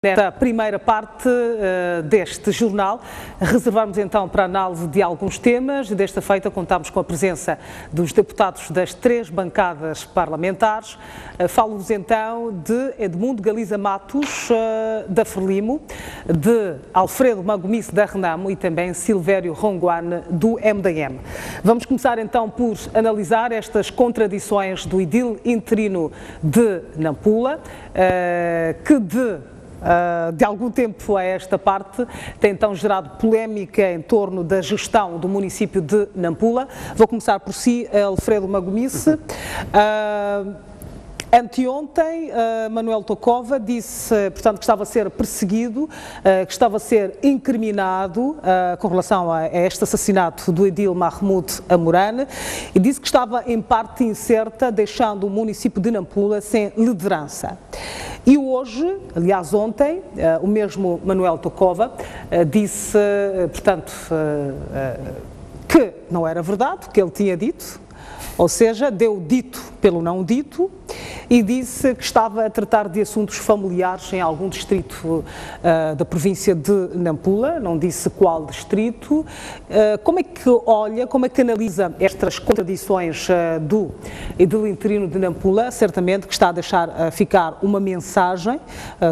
Nesta primeira parte deste jornal, reservamos então para a análise de alguns temas. Desta feita, contamos com a presença dos deputados das três bancadas parlamentares. Falo-vos então de Edmundo Galiza Matos, da Frelimo, de Alfredo Magomice, da Renamo, e também Silvério Ronguane, do MDM. Vamos começar então por analisar estas contradições do edil interino de Nampula, que de algum tempo a esta parte tem então gerado polémica em torno da gestão do município de Nampula. Vou começar por si, Alfredo Magomice. Anteontem, Manuel Tocova disse, portanto, que estava a ser perseguido, que estava a ser incriminado com relação a este assassinato do edil Mahmoud Amorane, e disse que estava em parte incerta, deixando o município de Nampula sem liderança. E hoje, aliás ontem, o mesmo Manuel Tocova disse, portanto, que não era verdade o que ele tinha dito, ou seja, deu dito pelo não dito, e disse que estava a tratar de assuntos familiares em algum distrito da província de Nampula, não disse qual distrito. Como é que olha, como é que analisa estas contradições do edil interino de Nampula? Certamente que está a deixar ficar uma mensagem.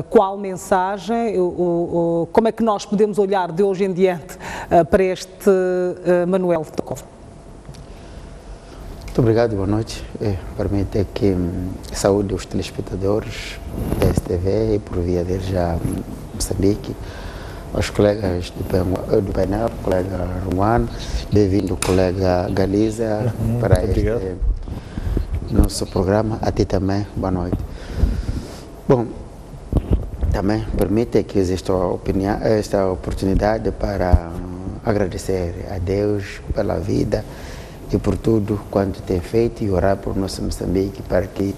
Qual mensagem? Como é que nós podemos olhar de hoje em diante para este Manuel Tocova? Muito obrigado, boa noite. Permite que saúde os telespectadores da STV e por via deles já Moçambique, aos colegas do painel, colega Romano, bem-vindo colega Galiza para este nosso programa, a ti também, boa noite. Bom, também permite que exista esta oportunidade para agradecer a Deus pela vida e por tudo quanto tem feito e orar por nosso Moçambique para que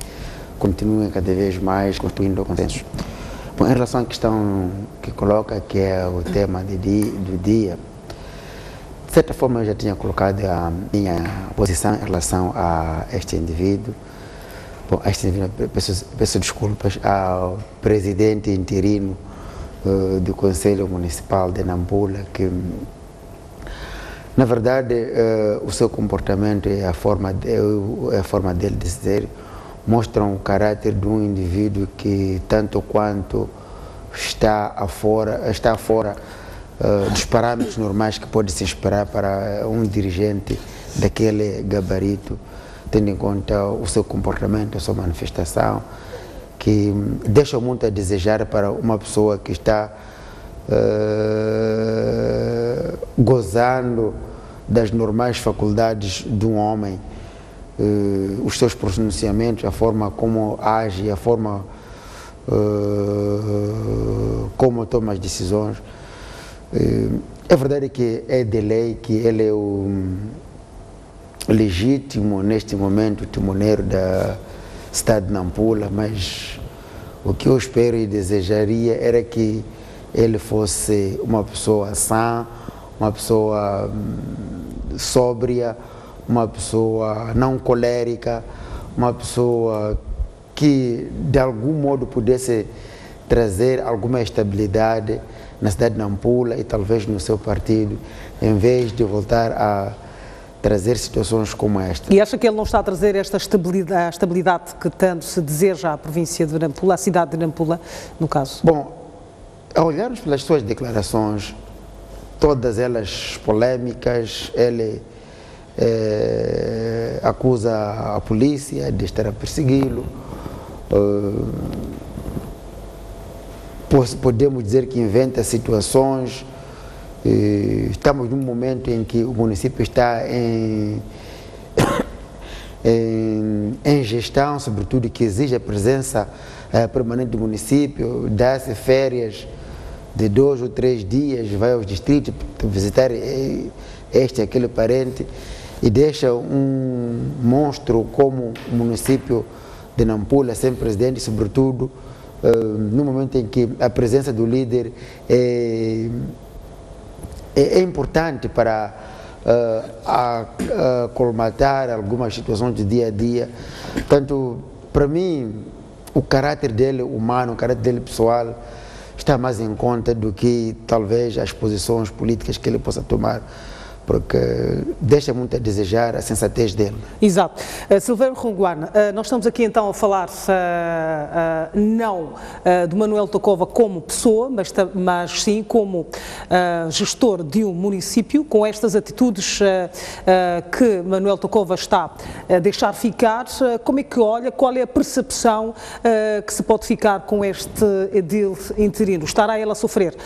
continuem cada vez mais construindo consenso. Bom, em relação à questão que coloca, que é o tema do dia, de certa forma eu já tinha colocado a minha posição em relação a este indivíduo. Bom, peço desculpas ao presidente interino do Conselho Municipal de Nampula, que na verdade, o seu comportamento e a forma dele de ser mostram o caráter de um indivíduo que, tanto quanto está fora dos parâmetros normais que pode se esperar para um dirigente daquele gabarito, tendo em conta o seu comportamento, a sua manifestação, que deixa muito a desejar para uma pessoa que está gozando das normais faculdades de um homem, os seus pronunciamentos, a forma como age, a forma como toma as decisões. É verdade que é de lei que ele é o legítimo, neste momento, timoneiro da cidade de Nampula, mas o que eu espero e desejaria era que ele fosse uma pessoa sã, uma pessoa sóbria, uma pessoa não colérica, uma pessoa que de algum modo pudesse trazer alguma estabilidade na cidade de Nampula e talvez no seu partido, em vez de voltar a trazer situações como esta. E acha que ele não está a trazer esta estabilidade que tanto se deseja à província de Nampula, à cidade de Nampula, no caso? Bom, ao olharmos pelas suas declarações, todas elas polêmicas, ele acusa a polícia de estar a persegui-lo. Podemos dizer que inventa situações. Estamos num momento em que o município está em gestão, sobretudo que exige a presença permanente do município, dá-se férias de 2 ou 3 dias, vai aos distritos visitar este e aquele parente e deixa um monstro como o município de Nampula sem presidente, sobretudo no momento em que a presença do líder é importante para colmatar algumas situações de dia a dia. Portanto, para mim, o caráter dele humano, o caráter dele pessoal está mais em conta do que talvez as posições políticas que ele possa tomar, porque deixa muito a desejar a sensatez dele. Exato. Silvério Runguana, nós estamos aqui então a falar não de Manuel Tocova como pessoa, mas sim como gestor de um município, com estas atitudes que Manuel Tocova está a deixar ficar. Como é que olha, qual é a percepção que se pode ficar com este edil interino? Estará ele a sofrer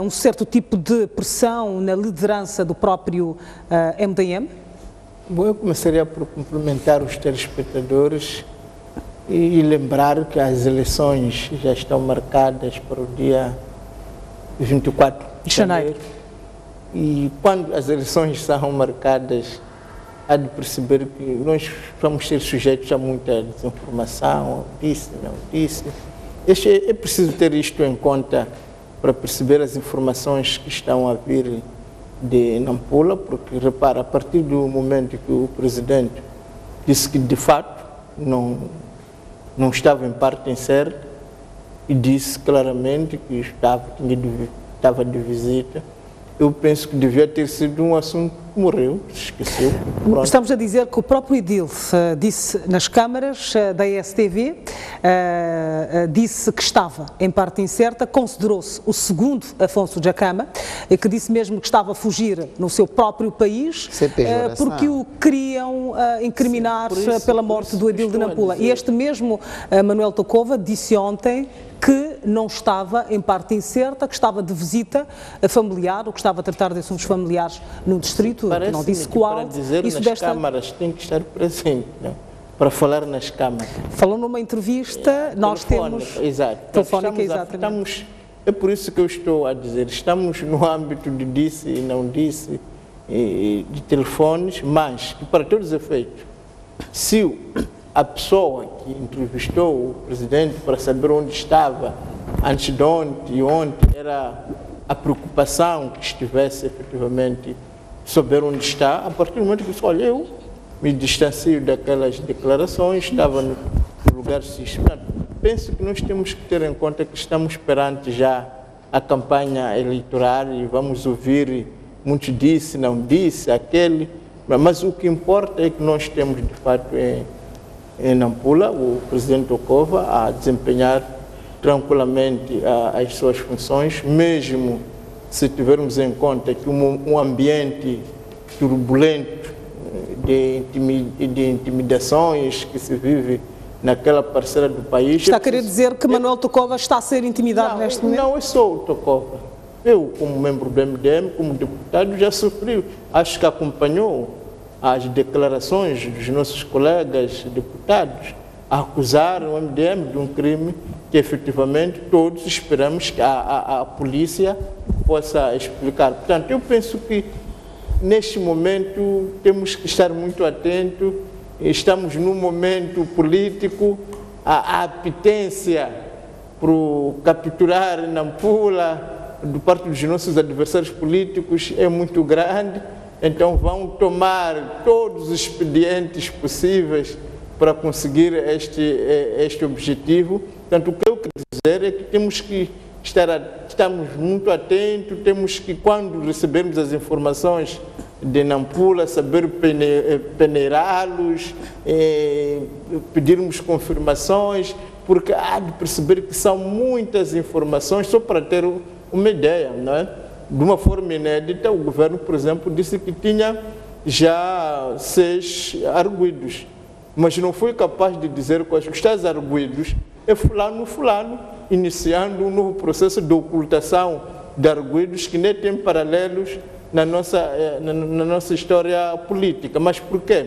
um certo tipo de pressão na liderança do próprio MDM? Bom, eu começaria por cumprimentar os telespectadores e lembrar que as eleições já estão marcadas para o dia 24 de janeiro. E quando as eleições são marcadas, há de perceber que nós vamos ser sujeitos a muita desinformação, disse, não disse. É preciso ter isto em conta para perceber as informações que estão a vir de Nampula, porque, repara, a partir do momento que o presidente disse que, de fato, não estava em parte incerta e disse claramente que estava de visita, eu penso que devia ter sido um assunto que morreu, se esqueceu. Pronto. Estamos a dizer que o próprio edil disse nas câmaras da STV, disse que estava em parte incerta, considerou-se o segundo Afonso Djacama, que disse mesmo que estava a fugir no seu próprio país, porque o queriam incriminar pela morte do edil de Nampula. E este mesmo Manuel Tocova disse ontem que não estava em parte incerta, que estava de visita familiar, ou que estava a tratar de assuntos familiares no distrito, não disse qual. Para dizer isso nas câmaras tem que estar presente, não? Para falar nas câmaras. Falou numa entrevista, nós temos... Exato. Telefónica, exatamente. É por isso que eu estou a dizer, estamos no âmbito de disse e não disse, de telefones, mas, para todos os efeitos, se a pessoa que entrevistou o presidente para saber onde estava antes de ontem e ontem era a preocupação que estivesse efetivamente saber onde está, a partir do momento que disse, olha, eu me distancio daquelas declarações, estava no lugar cismado. Penso que nós temos que ter em conta que estamos perante já a campanha eleitoral e vamos ouvir muito disse, não disse, aquele, mas o que importa é que nós temos de fato em Nampula o presidente Tocova a desempenhar tranquilamente as suas funções, mesmo se tivermos em conta que um ambiente turbulento de intimidações que se vive naquela parcela do país. Está a querer dizer que Manuel Tocova está a ser intimidado neste momento? Não, eu sou o Tocova. Eu, como membro do MDM, como deputado, já sofri. Acho que acompanhou as declarações dos nossos colegas deputados a acusar o MDM de um crime que efetivamente todos esperamos que a polícia possa explicar. Portanto, eu penso que neste momento temos que estar muito atentos, estamos num momento político, a apetência para capturar Nampula do parte dos nossos adversários políticos é muito grande. Então vão tomar todos os expedientes possíveis para conseguir este objetivo. Portanto, o que eu quero dizer é que temos que estamos muito atentos, temos que, quando recebermos as informações de Nampula, saber peneirá-los, pedirmos confirmações, porque há de perceber que são muitas informações, só para ter uma ideia, não é? De uma forma inédita, o governo, por exemplo, disse que tinha já 6 arguidos, mas não foi capaz de dizer quais os tais arguidos é fulano, iniciando um novo processo de ocultação de arguidos que nem tem paralelos na nossa história política. Mas por quê?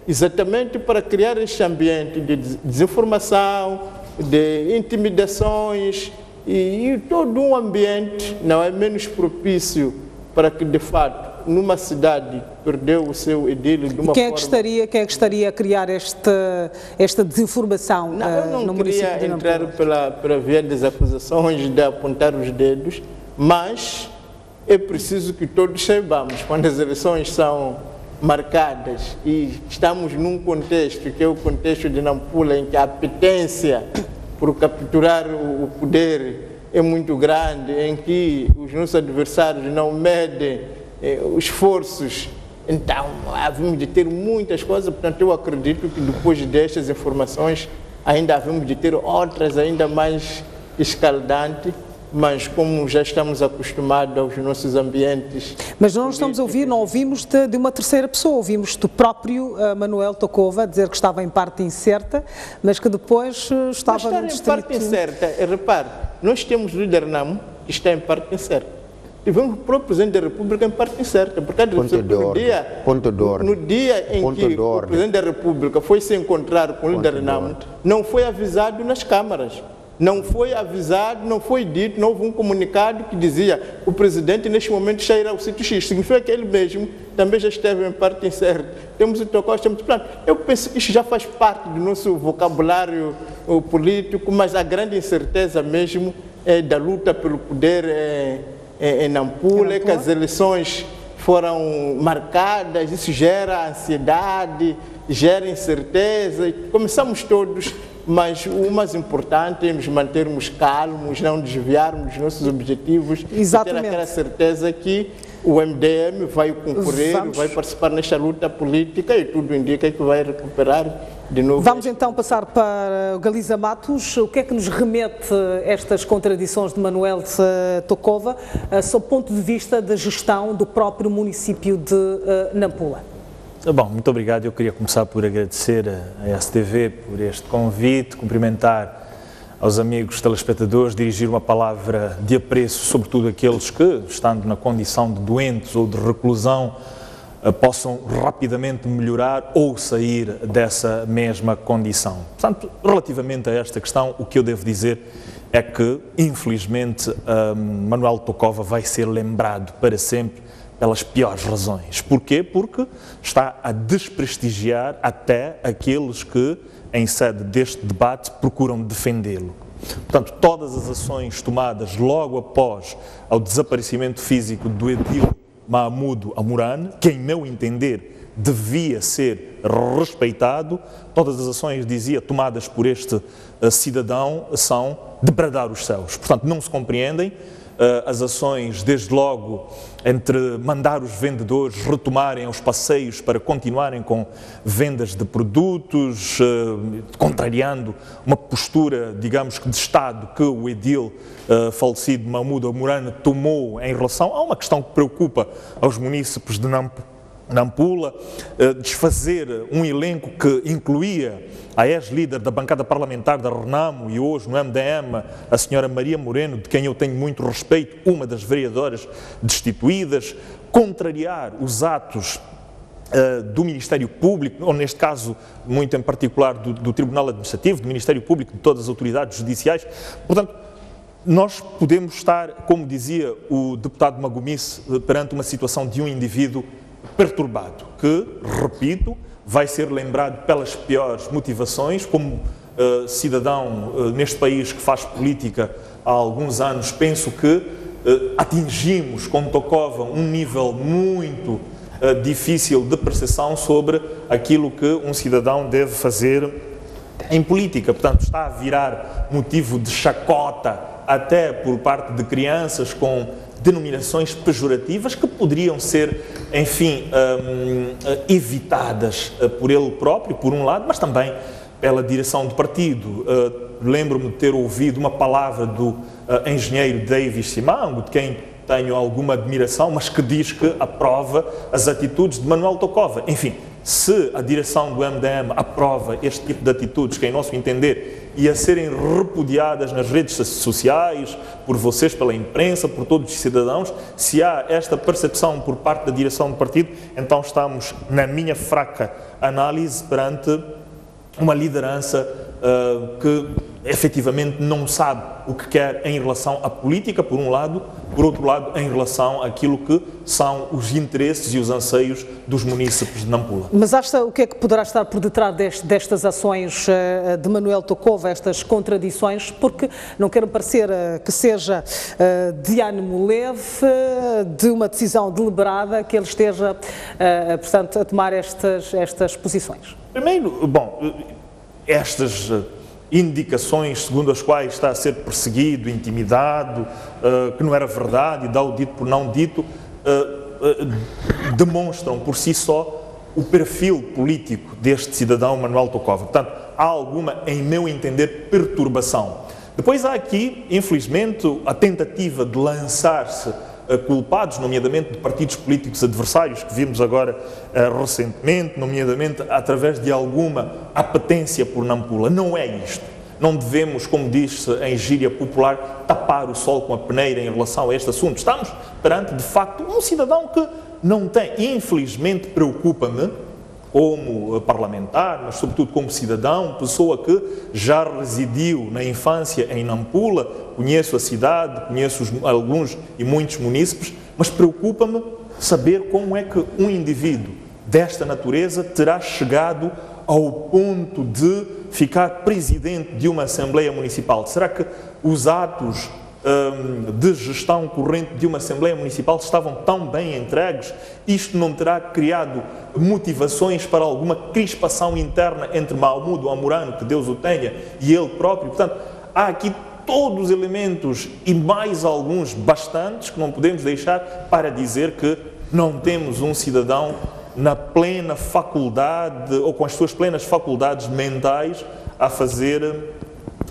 Exatamente para criar este ambiente de desinformação, de intimidações, e todo um ambiente não é menos propício para que, de fato, numa cidade perdeu o seu edil de uma quem é que estaria a criar esta desinformação no município de Nampula? Eu não queria entrar pela via das acusações, de apontar os dedos, mas é preciso que todos saibamos, quando as eleições são marcadas e estamos num contexto, que é o contexto de Nampula, em que a apetência por capturar o poder é muito grande, em que os nossos adversários não medem os esforços. Então, havemos de ter muitas coisas, portanto, eu acredito que depois destas informações ainda havemos de ter outras ainda mais escaldantes, mas como já estamos acostumados aos nossos ambientes... Mas não estamos a ouvir, não ouvimos de uma terceira pessoa, ouvimos do próprio Manuel Tokova dizer que estava em parte incerta, mas que depois estava no distrito... Estar em parte incerta, repare, nós temos o líder NAMO que está em parte incerta. Tivemos o próprio Presidente da República em parte incerta, porque no dia em que o Presidente da República foi se encontrar com o líder NAMO, não foi avisado nas câmaras. Não foi avisado, não foi dito, não houve um comunicado que dizia o Presidente neste momento está a ir ao sítio X. Significa que ele mesmo também já esteve em parte incerta. Temos o Tokova, temos o plano. Eu penso que isso já faz parte do nosso vocabulário político, mas a grande incerteza mesmo é da luta pelo poder em Nampula, que as eleições foram marcadas, isso gera ansiedade, gera incerteza. Começamos todos, mas o mais importante é nos mantermos calmos, não desviarmos dos nossos objetivos. Exatamente. E ter aquela certeza que o MDM vai concorrer, vai participar nesta luta política e tudo indica que vai recuperar de novo. Vamos então passar para Galiza Matos. O que é que nos remete estas contradições de Manuel Tokova, sob o ponto de vista da gestão do próprio município de Nampula? Bom, muito obrigado. Eu queria começar por agradecer à STV por este convite, cumprimentar aos amigos telespectadores, dirigir uma palavra de apreço, sobretudo aqueles que, estando na condição de doentes ou de reclusão, possam rapidamente melhorar ou sair dessa mesma condição. Portanto, relativamente a esta questão, o que eu devo dizer é que, infelizmente, Manuel Tokova vai ser lembrado para sempre pelas piores razões. Porquê? Porque está a desprestigiar até aqueles que, em sede deste debate, procuram defendê-lo. Portanto, todas as ações tomadas logo após o desaparecimento físico do edil Mahmoud Amurane, que, em meu entender, devia ser respeitado, todas as ações, dizia, tomadas por este cidadão são de bradar os céus. Portanto, não se compreendem as ações, desde logo, entre mandar os vendedores retomarem os passeios para continuarem com vendas de produtos, contrariando uma postura, digamos que de Estado, que o edil falecido Mahmoud Amurane tomou em relação a uma questão que preocupa aos munícipes de Nampula, desfazer um elenco que incluía a ex-líder da bancada parlamentar da Renamo e hoje no MDM, a senhora Maria Moreno, de quem eu tenho muito respeito, uma das vereadoras destituídas, contrariar os atos do Ministério Público, ou neste caso, muito em particular, do Tribunal Administrativo, do Ministério Público, de todas as autoridades judiciais. Portanto, nós podemos estar, como dizia o deputado Magomice, perante uma situação de um indivíduo perturbado, que, repito, vai ser lembrado pelas piores motivações. Como cidadão neste país que faz política há alguns anos, penso que atingimos com Tokova um nível muito difícil de percepção sobre aquilo que um cidadão deve fazer em política. Portanto, está a virar motivo de chacota até por parte de crianças com denominações pejorativas que poderiam ser, enfim, evitadas por ele próprio, por um lado, mas também pela direção do partido. Lembro-me de ter ouvido uma palavra do engenheiro Davis Simango, de quem tenho alguma admiração, mas que diz que aprova as atitudes de Manuel Tokova. Enfim, se a direção do MDM aprova este tipo de atitudes, que, em nosso entender, ia serem repudiadas nas redes sociais, por vocês, pela imprensa, por todos os cidadãos, se há esta percepção por parte da direção do partido, então estamos, na minha fraca análise, perante uma liderança que efetivamente não sabe o que quer em relação à política, por um lado, por outro lado, em relação àquilo que são os interesses e os anseios dos munícipes de Nampula. Mas acha o que é que poderá estar por detrás destas ações de Manuel Tokova, estas contradições, porque não quero parecer que seja de ânimo leve, de uma decisão deliberada, que ele esteja, portanto, a tomar estas posições? Primeiro, bom, estas indicações segundo as quais está a ser perseguido, intimidado, que não era verdade e dá o dito por não dito, demonstram por si só o perfil político deste cidadão Manuel Tokova. Portanto, há alguma, em meu entender, perturbação. Depois há aqui, infelizmente, a tentativa de lançar-se culpados, nomeadamente de partidos políticos adversários, que vimos agora recentemente, nomeadamente através de alguma apetência por Nampula. Não é isto. Não devemos, como diz-se em gíria popular, tapar o sol com a peneira em relação a este assunto. Estamos perante, de facto, um cidadão que não tem, infelizmente, preocupa-me, como parlamentar, mas sobretudo como cidadão, pessoa que já residiu na infância em Nampula, conheço a cidade, conheço alguns e muitos munícipes, mas preocupa-me saber como é que um indivíduo desta natureza terá chegado ao ponto de ficar presidente de uma Assembleia Municipal. Será que os atos de gestão corrente de uma Assembleia Municipal estavam tão bem entregues? Isto não terá criado motivações para alguma crispação interna entre Mahmoud Amurano, que Deus o tenha, e ele próprio? Portanto, há aqui todos os elementos e mais alguns bastantes que não podemos deixar para dizer que não temos um cidadão na plena faculdade ou com as suas plenas faculdades mentais a fazer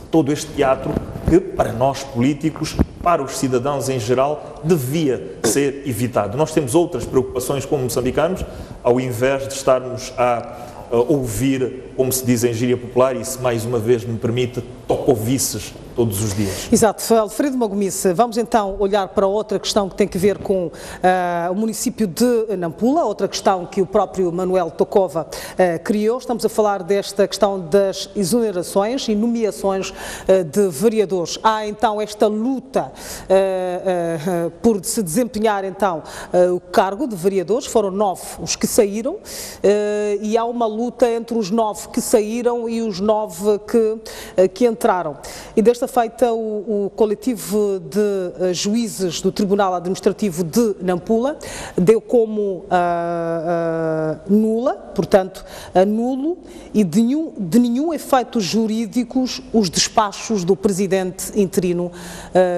todo este teatro que, para nós políticos, para os cidadãos em geral, devia ser evitado. Nós temos outras preocupações como moçambicanos, ao invés de estarmos a ouvir, como se diz em gíria popular, e se mais uma vez me permite, tocovices todos os dias. Exato. Alfredo Magomice, vamos então olhar para outra questão que tem que ver com o município de Nampula, outra questão que o próprio Manuel Tokova criou. Estamos a falar desta questão das exonerações e nomeações de vereadores. Há então esta luta por se desempenhar então o cargo de vereadores. Foram 9 os que saíram e há uma luta entre os 9 que saíram e os 9 que entraram. E desta feita, o coletivo de juízes do Tribunal Administrativo de Nampula deu como nula, portanto, nulo e de nenhum efeito jurídicos os despachos do presidente interino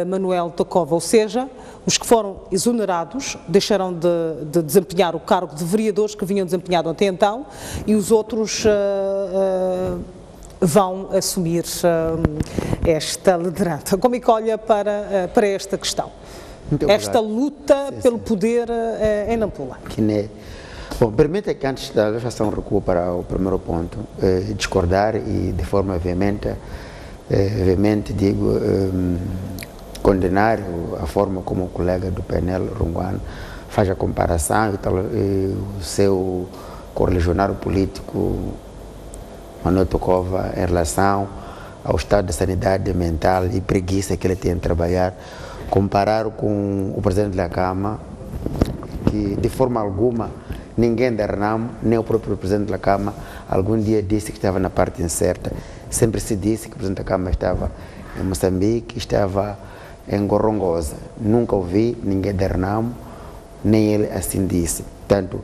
Manuel Tokova, ou seja, os que foram exonerados deixaram de desempenhar o cargo de vereadores que vinham desempenhado até então e os outros vão assumir esta liderança. Como é que olha para esta questão? Esta luta pelo poder em Nampula? Bom, permita que antes da legislação recuo para o primeiro ponto, discordar e de forma veemente digo, condenar a forma como o colega do painel, Runguan, faz a comparação e o seu correligionário político Manuel Tokova em relação ao estado de sanidade mental e preguiça que ele tem em trabalhar, comparar com o presidente da Câmara, que de forma alguma ninguém da RENAM, nem o próprio presidente da Câmara, algum dia disse que estava na parte incerta. Sempre se disse que o presidente da Câmara estava em Moçambique, estava em Gorongosa. Nunca ouvi ninguém da RENAM, nem ele assim disse. Portanto,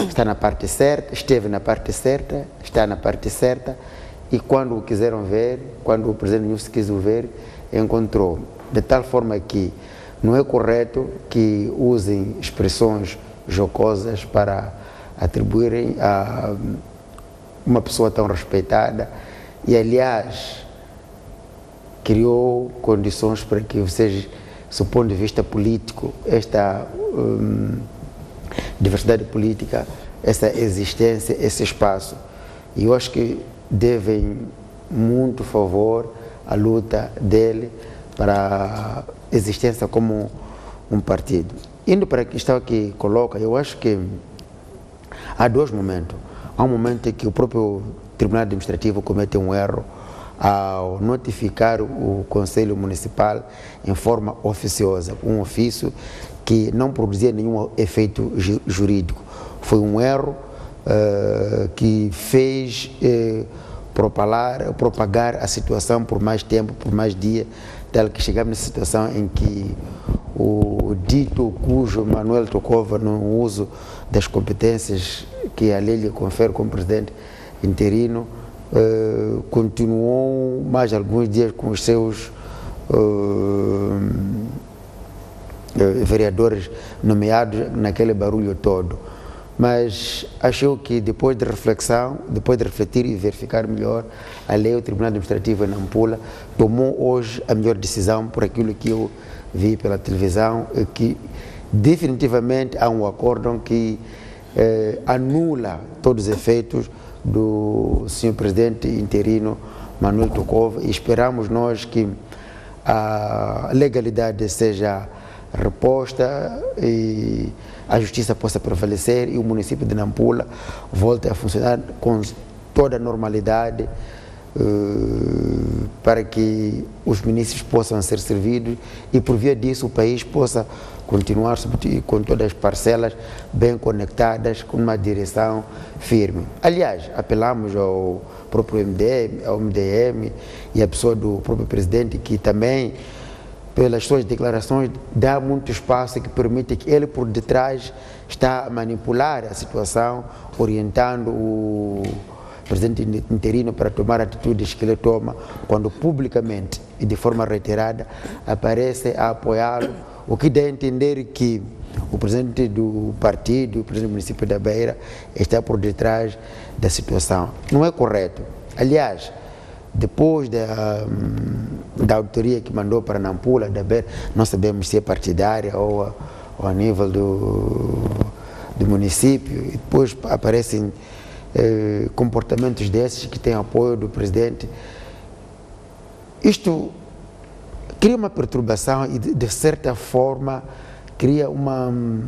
está na parte certa, esteve na parte certa, está na parte certa e quando o quiseram ver, quando o presidente Nilson quis o ver, encontrou. De tal forma que não é correto que usem expressões jocosas para atribuírem a uma pessoa tão respeitada e, aliás, criou condições para que vocês, do ponto de vista político, esta diversidade política, essa existência, esse espaço. E eu acho que devem muito favor à luta dele para a existência como um partido. Indo para a questão que coloca, eu acho que há dois momentos. Há um momento em que o próprio Tribunal Administrativo comete um erro ao notificar o Conselho Municipal em forma oficiosa, um ofício que não produzia nenhum efeito jurídico. Foi um erro que fez propagar a situação por mais tempo, por mais dias, tal que chegamos nessa situação em que o dito cujo Manuel Tokova, no uso das competências que a lei lhe confere como presidente interino, continuou mais alguns dias com os seus vereadores nomeados naquele barulho todo. Mas achou que depois de reflexão, depois de refletir e verificar melhor a lei, o Tribunal Administrativo de Nampula tomou hoje a melhor decisão por aquilo que eu vi pela televisão, que definitivamente há um acórdão que anula todos os efeitos do senhor presidente interino Manuel Tokova, e esperamos nós que a legalidade seja reposta e a justiça possa prevalecer e o município de Nampula volte a funcionar com toda a normalidade, para que os municípios possam ser servidos e por via disso o país possa continuar com todas as parcelas bem conectadas, com uma direção firme. Aliás, apelamos ao próprio MDM, ao MDM e à pessoa do próprio presidente, que também, pelas suas declarações, dá muito espaço que permite que ele por detrás está a manipular a situação, orientando o presidente interino para tomar atitudes que ele toma quando publicamente e de forma reiterada aparece a apoiá-lo, o que dá a entender que o presidente do partido, o presidente do município da Beira, está por detrás da situação. Não é correto. Aliás, depois da auditoria que mandou para Nampula, da Beira, não sabemos se é partidária ou a nível do município, e depois aparecem comportamentos desses que têm apoio do presidente. Isto cria uma perturbação e, de certa forma, cria um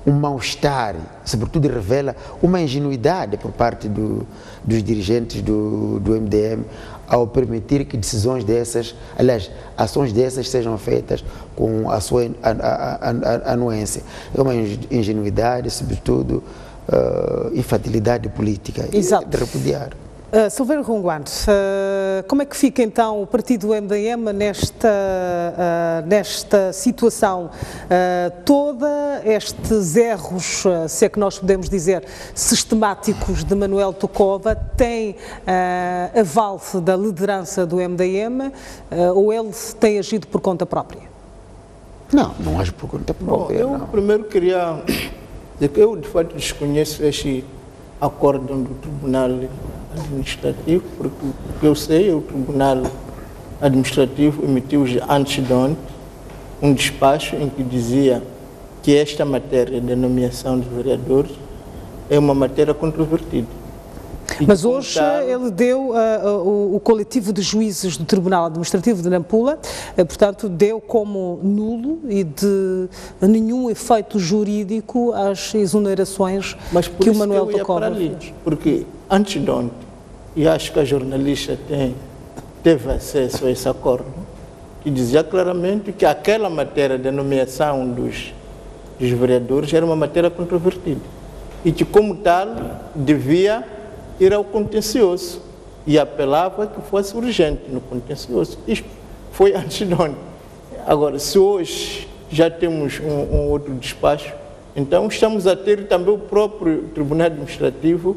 mal-estar, sobretudo revela uma ingenuidade por parte dos dirigentes do MDM ao permitir que decisões dessas, aliás, ações dessas sejam feitas com a sua anuência. É uma ingenuidade, sobretudo, infantilidade política. Exato. De repudiar. Silveira Ronguante, como é que fica então o partido MDM nesta situação? Todos estes erros, se é que nós podemos dizer, sistemáticos de Manuel Tokova, têm aval da liderança do MDM ou ele tem agido por conta própria? Não age por conta própria. Bom, eu primeiro queria dizer que eu de fato desconheço este acórdão do Tribunal Administrativo, porque o que eu sei, o Tribunal Administrativo emitiu antes de ontem um despacho em que dizia que esta matéria de nomeação de vereadores é uma matéria controvertida. Mas hoje ele deu o coletivo de juízes do Tribunal Administrativo de Nampula, portanto, deu como nulo e de nenhum efeito jurídico às exonerações que o Manuel Tokova fez. Porque antes de ontem, e acho que a jornalista teve acesso a esse acordo, que dizia claramente que aquela matéria de nomeação dos vereadores era uma matéria controvertida e que, como tal, devia ir ao contencioso e apelava que fosse urgente no contencioso. Isto foi antes de ontem. Agora, se hoje já temos um outro despacho, então estamos a ter também o próprio Tribunal Administrativo,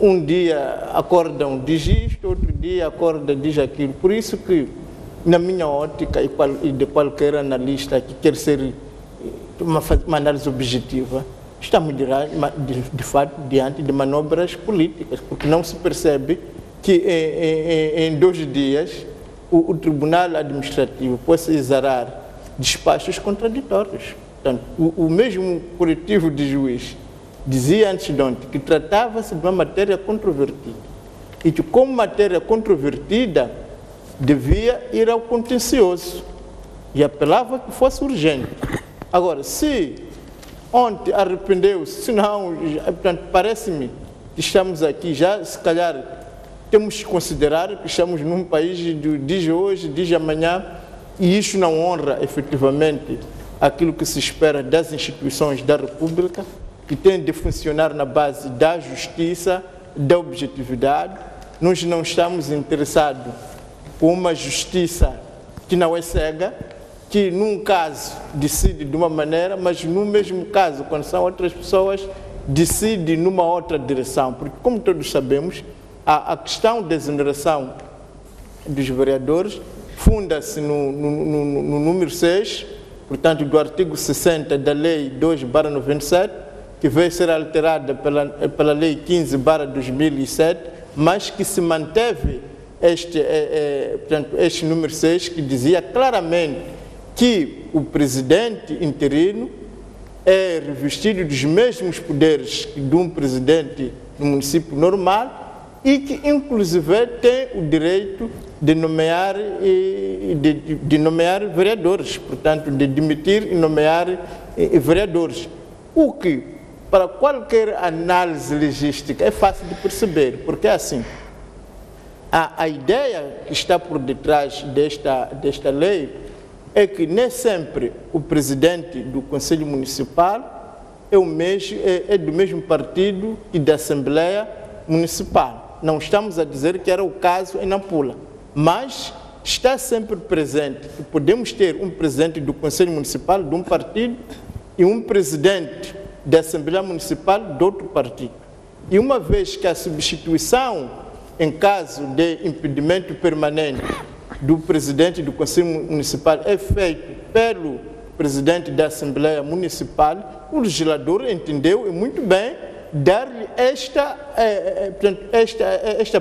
um dia acordam diz isto, outro dia acorda diz aquilo. Por isso que, na minha ótica e de qualquer analista que quer ser uma análise objetiva, estamos de fato diante de manobras políticas, porque não se percebe que em 2 dias o Tribunal Administrativo possa exarar despachos contraditórios. Portanto, o mesmo coletivo de juízes dizia antes de ontem que tratava-se de uma matéria controvertida e que, como matéria controvertida, devia ir ao contencioso e apelava que fosse urgente. Agora, se ontem arrependeu-se, se não, portanto, parece-me que estamos aqui já, se calhar temos que considerar que estamos num país de diz hoje, diz amanhã, e isso não honra efetivamente aquilo que se espera das instituições da República, que têm de funcionar na base da justiça, da objetividade. Nós não estamos interessados por uma justiça que não é cega, que num caso decide de uma maneira, mas no mesmo caso, quando são outras pessoas, decide numa outra direção, porque, como todos sabemos, a questão da exoneração dos vereadores funda-se no número 6, portanto, do artigo 60 da Lei 2/97, que veio ser alterada pela Lei 15/2007, mas que se manteve este número 6, que dizia claramente que o presidente interino é revestido dos mesmos poderes de um presidente no município normal e que, inclusive, tem o direito de nomear vereadores, portanto, de demitir e nomear vereadores. O que, para qualquer análise legística, é fácil de perceber, porque é assim, a ideia que está por detrás desta lei é que nem sempre o presidente do Conselho Municipal é do mesmo partido e da Assembleia Municipal. Não estamos a dizer que era o caso em Nampula, mas está sempre presente que podemos ter um presidente do Conselho Municipal de um partido e um presidente da Assembleia Municipal de outro partido. E uma vez que a substituição, em caso de impedimento permanente do presidente do Conselho Municipal, é feito pelo presidente da Assembleia Municipal, o legislador entendeu, e muito bem, dar-lhe esta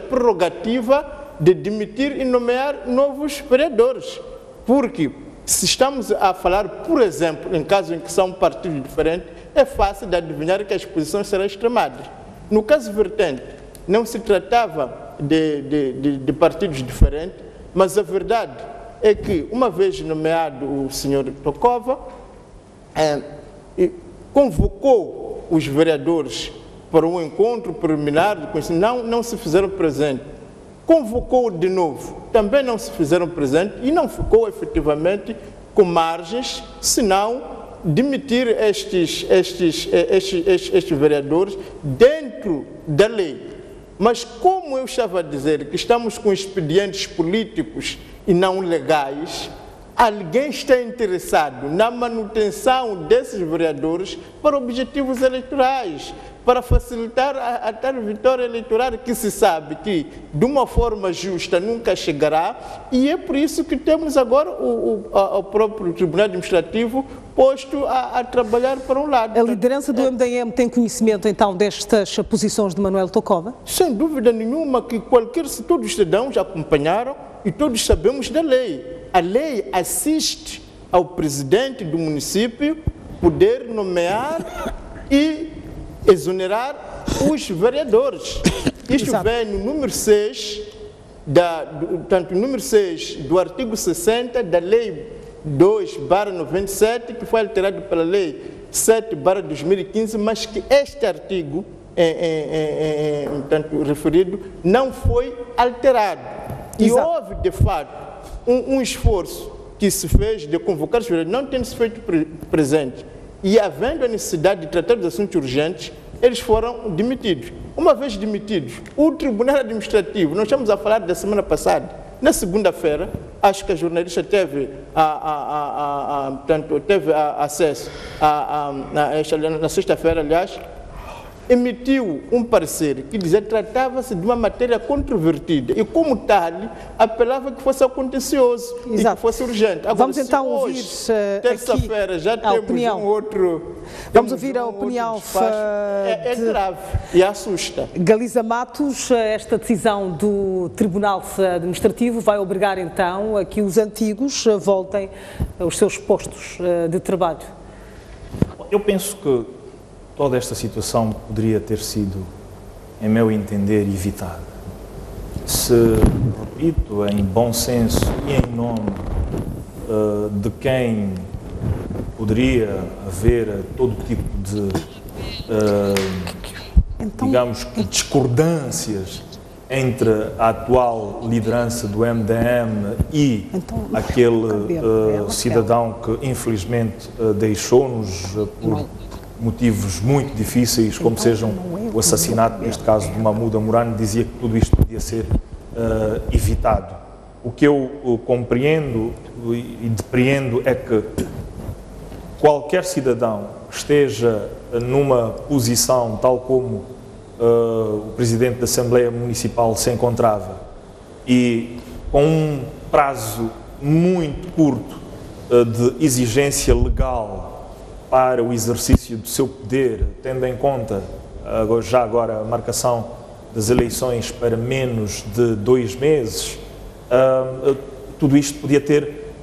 prerrogativa de demitir e nomear novos vereadores. Porque se estamos a falar, por exemplo, em caso em que são partidos diferentes, é fácil de adivinhar que as posições serão extremadas. No caso vertente, não se tratava de partidos diferentes, mas a verdade é que, uma vez nomeado o senhor Tokova, convocou os vereadores para um encontro preliminar, não se fizeram presente. Convocou de novo, também não se fizeram presente e não ficou efetivamente com margens, senão demitir estes vereadores dentro da lei. Mas como eu estava a dizer que estamos com expedientes políticos e não legais, alguém está interessado na manutenção desses vereadores para objetivos eleitorais, para facilitar a tal vitória eleitoral que se sabe que, de uma forma justa, nunca chegará, e é por isso que temos agora o próprio Tribunal Administrativo posto a trabalhar para um lado. A liderança do MDM tem conhecimento, então, destas posições de Manuel Tokova? Sem dúvida nenhuma que todos os cidadãos acompanharam e todos sabemos da lei. A lei assiste ao presidente do município poder nomear e exonerar os vereadores. Isto vem no número 6, número 6 do artigo 60 da Lei 2/97, que foi alterado pela Lei 7/2015, mas que este artigo referido não foi alterado. E houve, de fato, um esforço que se fez de convocar os vereadores, não tendo se feito presente. E havendo a necessidade de tratar dos assuntos urgentes, eles foram demitidos. Uma vez demitidos, o Tribunal Administrativo, nós estamos a falar da semana passada, na segunda-feira, acho que a jornalista teve acesso na sexta-feira, aliás, emitiu um parecer que dizia que tratava-se de uma matéria controvertida e, como tal, apelava que fosse contencioso e que fosse urgente. Agora, vamos então ouvir terça-feira já temos opinião. um outro... Vamos ouvir a opinião é grave e assusta. Galiza Matos. Esta decisão do Tribunal Administrativo vai obrigar então a que os antigos voltem aos seus postos de trabalho. Eu penso que toda esta situação poderia ter sido, em meu entender, evitada. Se, repito, em bom senso e em nome de quem poderia haver todo tipo de, digamos que, discordâncias entre a atual liderança do MDM e aquele cidadão que, infelizmente, deixou-nos por motivos muito difíceis, como sejam o assassinato, neste caso, de Mahmoud Amurano, dizia que tudo isto podia ser evitado. O que eu compreendo e depreendo é que qualquer cidadão esteja numa posição tal como o Presidente da Assembleia Municipal se encontrava e com um prazo muito curto de exigência legal para o exercício do seu poder, tendo em conta já agora a marcação das eleições para menos de 2 meses, tudo isto podia ter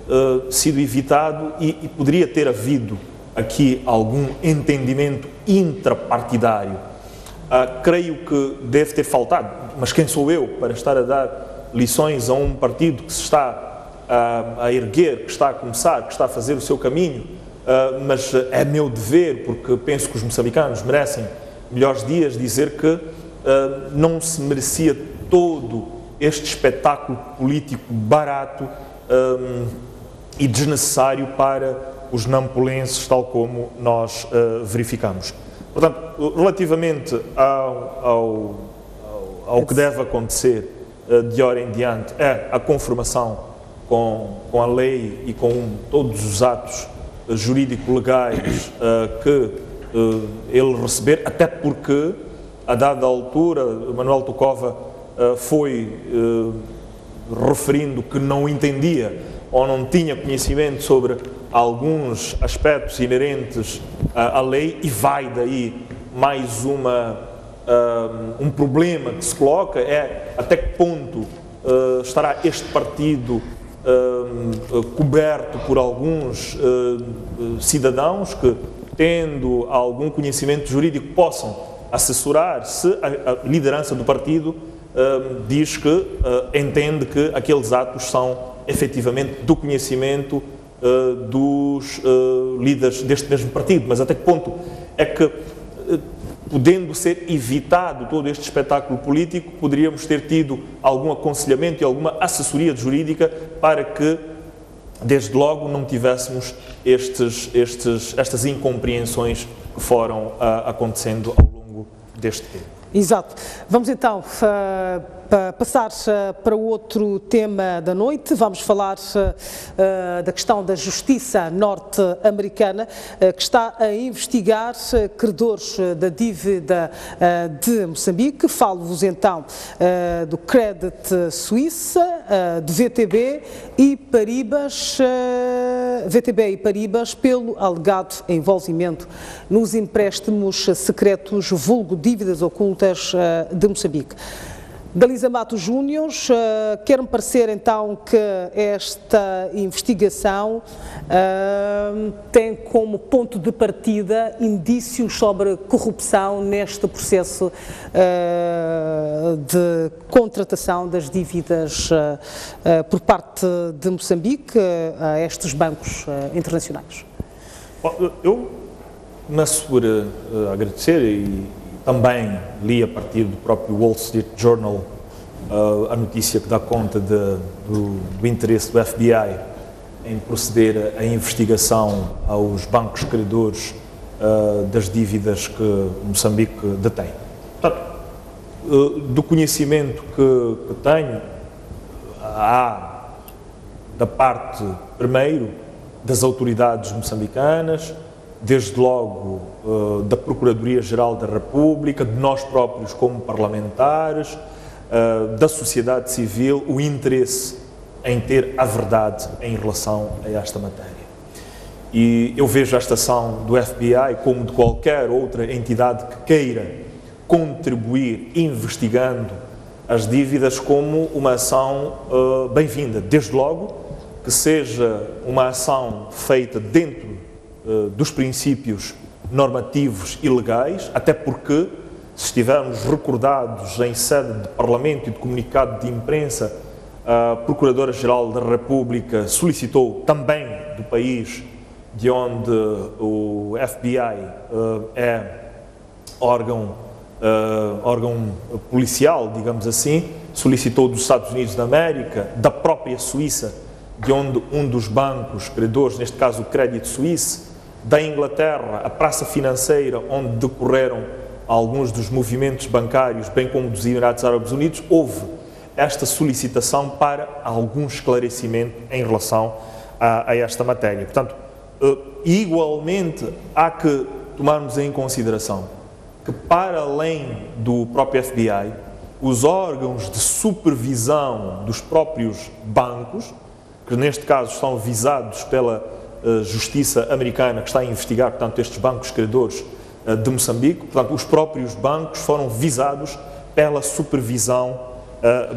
sido evitado e poderia ter havido aqui algum entendimento intrapartidário. Creio que deve ter faltado, mas quem sou eu para estar a dar lições a um partido que se está a erguer, que está a começar, que está a fazer o seu caminho, mas é meu dever, porque penso que os moçambicanos merecem melhores dias, dizer que não se merecia todo este espetáculo político barato e desnecessário para os nampolenses, tal como nós verificamos. Portanto, relativamente ao que deve acontecer de hora em diante, é a conformação com a lei e com todos os atos jurídico-legais que ele receber, até porque, a dada altura, Manuel Tokova foi referindo que não entendia ou não tinha conhecimento sobre alguns aspectos inerentes à lei, e vai daí mais um problema que se coloca, é até que ponto estará este partido coberto por alguns cidadãos que, tendo algum conhecimento jurídico, possam assessorar se a liderança do partido diz que entende que aqueles atos são efetivamente do conhecimento dos líderes deste mesmo partido. Mas até que ponto é que, podendo ser evitado todo este espetáculo político, poderíamos ter tido algum aconselhamento e alguma assessoria jurídica para que, desde logo, não tivéssemos estas incompreensões que foram acontecendo ao longo deste tempo. Exato. Vamos então passar para o outro tema da noite. Vamos falar da questão da justiça norte-americana, que está a investigar credores da dívida de Moçambique. Falo-vos então do Credit Suisse, de VTB e Paribas, pelo alegado envolvimento nos empréstimos secretos, vulgo dívidas ocultas de Moçambique. Dalisa Matos Júnior, quer-me parecer então que esta investigação tem como ponto de partida indícios sobre corrupção neste processo de contratação das dívidas por parte de Moçambique a estes bancos internacionais. Eu começo por agradecer e também li a partir do próprio Wall Street Journal a notícia que dá conta do interesse do FBI em proceder à investigação aos bancos credores das dívidas que Moçambique detém. Portanto, do conhecimento que tenho, há da parte, primeiro, das autoridades moçambicanas, desde logo da Procuradoria-Geral da República, de nós próprios como parlamentares, da sociedade civil, o interesse em ter a verdade em relação a esta matéria. E eu vejo esta ação do FBI, como de qualquer outra entidade que queira contribuir investigando as dívidas, como uma ação bem-vinda. Desde logo que seja uma ação feita dentro dos princípios normativos e legais, até porque, se estivermos recordados em sede de Parlamento e de comunicado de imprensa, a Procuradora-Geral da República solicitou também do país de onde o FBI é órgão policial, digamos assim, solicitou dos Estados Unidos da América, da própria Suíça, de onde um dos bancos credores, neste caso o Credit Suisse, da Inglaterra, a praça financeira onde decorreram alguns dos movimentos bancários, bem como dos Emirados Árabes Unidos, houve esta solicitação para algum esclarecimento em relação a esta matéria. Portanto, igualmente há que tomarmos em consideração que, para além do próprio FBI, os órgãos de supervisão dos próprios bancos, que neste caso estão visados pela justiça americana, que está a investigar, portanto, estes bancos credores de Moçambique, portanto, os próprios bancos foram visados pela supervisão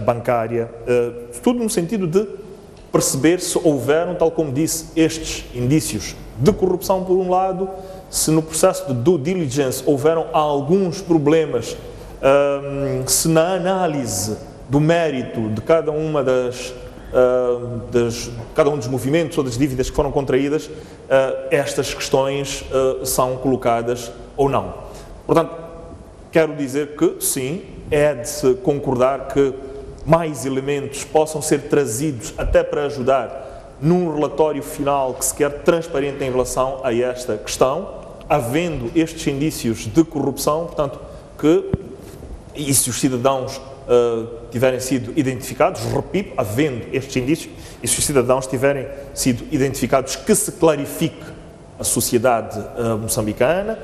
bancária, tudo no sentido de perceber se houveram, tal como disse, estes indícios de corrupção por um lado, se no processo de due diligence houveram alguns problemas, se na análise do mérito de cada uma cada um dos movimentos ou das dívidas que foram contraídas, estas questões são colocadas ou não. Portanto, quero dizer que sim, é de se concordar que mais elementos possam ser trazidos até para ajudar num relatório final que se quer transparente em relação a esta questão, havendo estes indícios de corrupção, portanto, e se os cidadãos tiverem sido identificados, repito, havendo estes indícios, e se os cidadãos tiverem sido identificados, que se clarifique a sociedade moçambicana.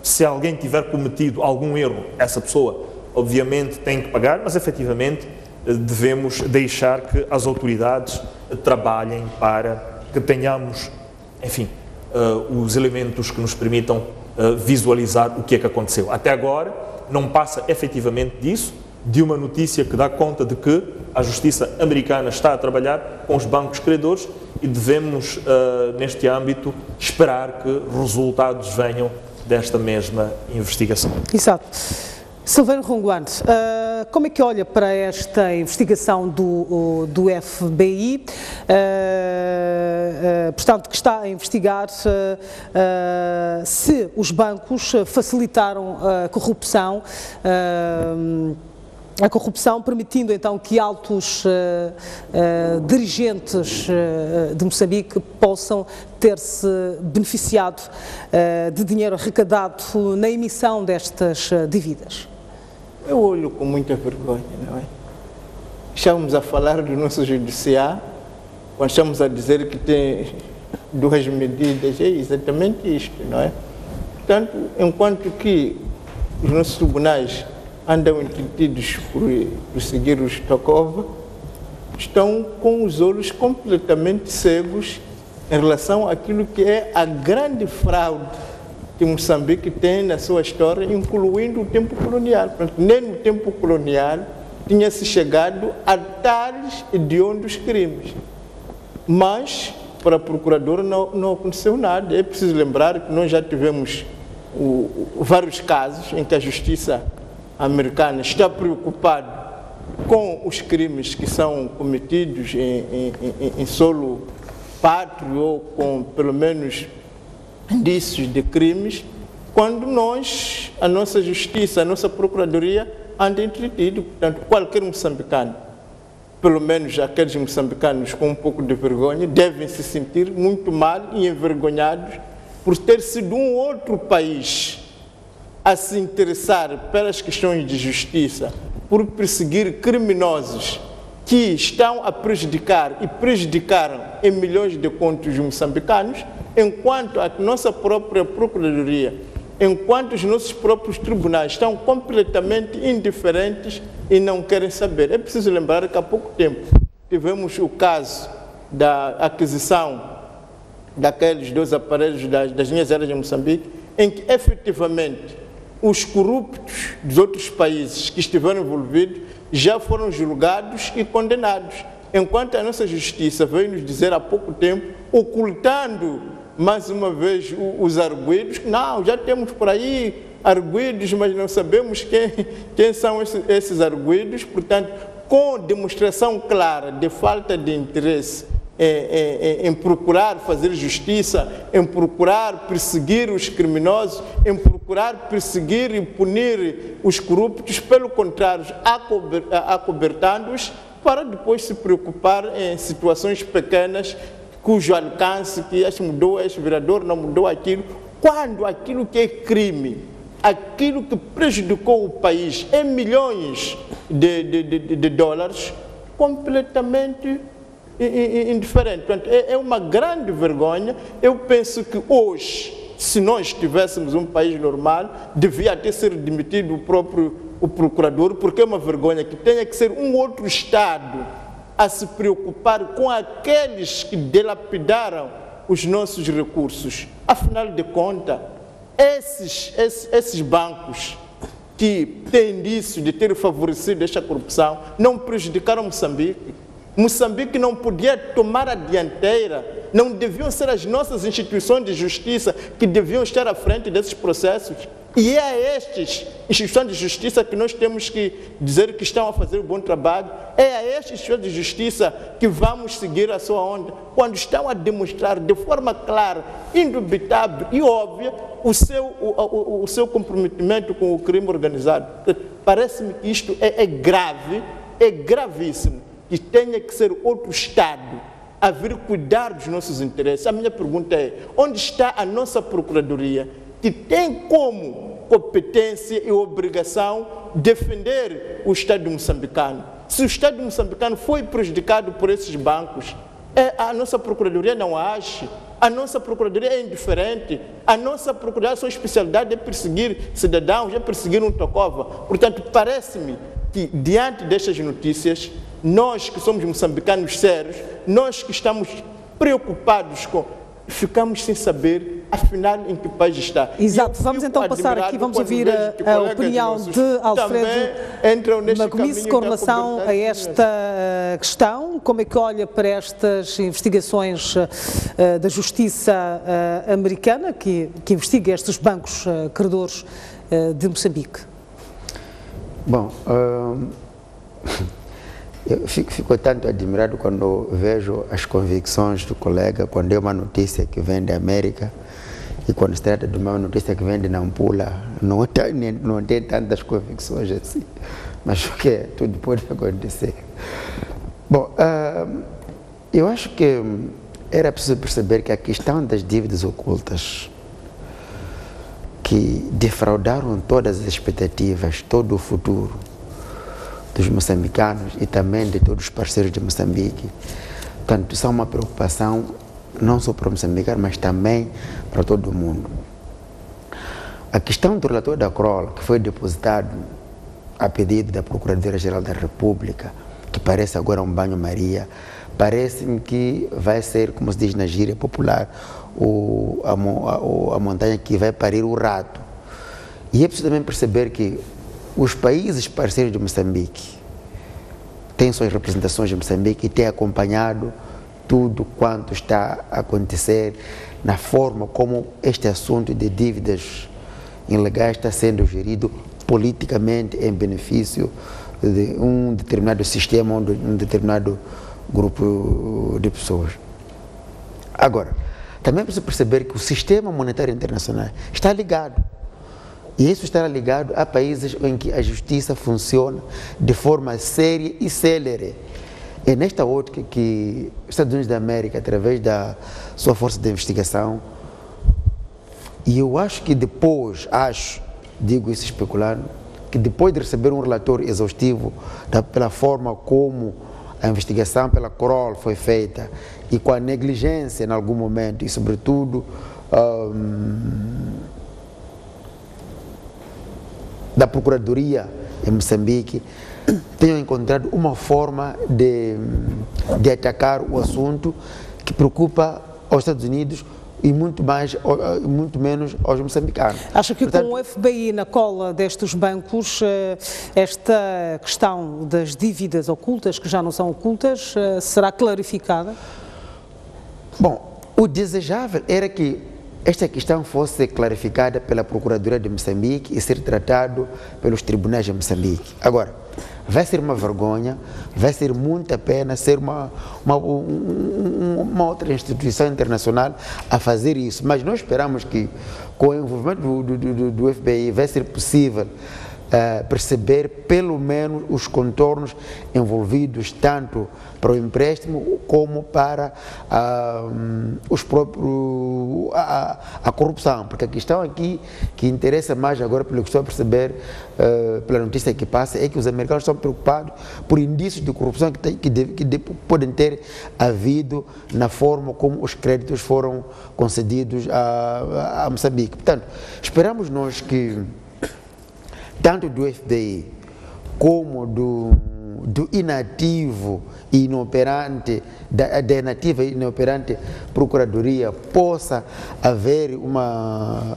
Se alguém tiver cometido algum erro, essa pessoa obviamente tem que pagar, mas efetivamente devemos deixar que as autoridades trabalhem para que tenhamos, enfim, os elementos que nos permitam visualizar o que é que aconteceu. Até agora não passa efetivamente disso, de uma notícia que dá conta de que a justiça americana está a trabalhar com os bancos credores e devemos, neste âmbito, esperar que resultados venham desta mesma investigação. Exato. Silveira Rongoane, como é que olha para esta investigação do FBI, portanto, que está a investigar se os bancos facilitaram a corrupção, permitindo então que altos dirigentes de Moçambique possam ter-se beneficiado de dinheiro arrecadado na emissão destas dívidas? Eu olho com muita vergonha, não é? Estamos a falar do nosso judiciário, quando estamos a dizer que tem duas medidas, é exatamente isto, não é? Portanto, enquanto que os nossos tribunais andam entretidos por seguir os Tokova, estão com os olhos completamente cegos em relação àquilo que é a grande fraude que Moçambique tem na sua história, incluindo o tempo colonial. Portanto, nem no tempo colonial tinha-se chegado a tais hediondos crimes. Mas, para a Procuradora, não aconteceu nada. É preciso lembrar que nós já tivemos vários casos em que a Justiça americana está preocupada com os crimes que são cometidos em solo pátrio ou com, pelo menos, indícios de crimes, quando a nossa Justiça, a nossa Procuradoria anda entretido. Portanto, qualquer moçambicano, pelo menos aqueles moçambicanos com um pouco de vergonha, devem se sentir muito mal e envergonhados por ter sido um outro país a se interessar pelas questões de justiça, por perseguir criminosos que estão a prejudicar e prejudicaram em milhões de contos de moçambicanos, enquanto a nossa própria Procuradoria, enquanto os nossos próprios tribunais estão completamente indiferentes e não querem saber. É preciso lembrar que há pouco tempo tivemos o caso da aquisição daqueles 2 aparelhos das linhas aéreas de Moçambique, em que efetivamente os corruptos dos outros países que estiveram envolvidos já foram julgados e condenados, enquanto a nossa Justiça veio nos dizer há pouco tempo, ocultando mais uma vez os arguidos, não, já temos por aí arguidos, mas não sabemos quem são esses arguidos. Portanto, com demonstração clara de falta de interesse em procurar fazer justiça, em procurar perseguir os criminosos, em procurar perseguir e punir os corruptos, pelo contrário, acobertando-os para depois se preocupar em situações pequenas, cujo alcance, que este mudou, este vereador não mudou aquilo, quando aquilo que é crime, aquilo que prejudicou o país em milhões de dólares, completamente indiferente. Portanto, é uma grande vergonha. Eu penso que hoje se nós tivéssemos um país normal, devia até ser demitido o procurador, porque é uma vergonha que tenha que ser um outro Estado a se preocupar com aqueles que dilapidaram os nossos recursos. Afinal de contas, esses bancos que têm indício de ter favorecido esta corrupção não prejudicaram Moçambique. Moçambique não podia tomar a dianteira, não deviam ser as nossas instituições de justiça que deviam estar à frente desses processos. E é a estas instituições de justiça que nós temos que dizer que estão a fazer um bom trabalho. É a estas instituições de justiça que vamos seguir a sua onda, quando estão a demonstrar de forma clara, indubitável e óbvia o seu comprometimento com o crime organizado. Parece-me que isto é grave, é gravíssimo, que tenha que ser outro Estado a vir cuidar dos nossos interesses. A minha pergunta é, onde está a nossa Procuradoria, que tem como competência e obrigação defender o Estado moçambicano? Se o Estado moçambicano foi prejudicado por esses bancos, a nossa Procuradoria não age, a nossa Procuradoria é indiferente, a nossa Procuradoria, a sua especialidade é perseguir cidadãos, é perseguir um Tokova. Portanto, parece-me que, diante destas notícias, nós que somos moçambicanos sérios, nós que estamos preocupados ficamos sem saber, afinal, em que país está. Exato, vamos então passar aqui, vamos ouvir a opinião de Alfredo Magomice com relação a esta questão. Como é que olha para estas investigações da Justiça americana, que investiga estes bancos credores de Moçambique? Bom, eu fico tanto admirado quando vejo as convicções do colega, quando é uma notícia que vem da América e quando se trata de uma notícia que vem de Nampula, não tem tantas convicções assim, mas o que é? Tudo pode acontecer. Bom, eu acho que era preciso perceber que a questão das dívidas ocultas, que defraudaram todas as expectativas, todo o futuro dos moçambicanos e também de todos os parceiros de Moçambique. Portanto, são uma preocupação não só para o moçambicano, mas também para todo o mundo. A questão do relatório da CROL, que foi depositado a pedido da Procuradoria-Geral da República, que parece agora um banho-maria, parece-me que vai ser, como se diz na gíria popular, a montanha que vai parir o rato. E é preciso também perceber que os países parceiros de Moçambique têm suas representações em Moçambique e têm acompanhado tudo quanto está a acontecer na forma como este assunto de dívidas ilegais está sendo gerido politicamente em benefício de um determinado sistema ou de um determinado grupo de pessoas. Agora, também é preciso perceber que o sistema monetário internacional está ligado. E isso estará ligado a países em que a justiça funciona de forma séria e célere. É nesta ótica que os Estados Unidos da América, através da sua força de investigação, e eu acho que depois, digo isso especulando, que depois de receber um relatório exaustivo pela forma como a investigação pela CROL foi feita e com a negligência em algum momento e sobretudo da Procuradoria em Moçambique, tenham encontrado uma forma de atacar o assunto que preocupa aos Estados Unidos e muito menos aos moçambicanos. Acha que, portanto, com o FBI na cola destes bancos, esta questão das dívidas ocultas, que já não são ocultas, será clarificada? Bom, o desejável era que esta questão fosse clarificada pela Procuradoria de Moçambique e ser tratado pelos tribunais de Moçambique. Agora, vai ser uma vergonha, vai ser muita pena ser uma outra instituição internacional a fazer isso, mas nós esperamos que com o envolvimento do FBI vai ser possível perceber pelo menos os contornos envolvidos tanto para o empréstimo como para a corrupção, porque a questão aqui que interessa mais agora, pelo que estou a perceber pela notícia que passa, é que os americanos estão preocupados por indícios de corrupção que podem ter havido na forma como os créditos foram concedidos a Moçambique. Portanto, esperamos nós que tanto do FDI como do inativo e inoperante, da inativa e inoperante Procuradoria, possa haver uma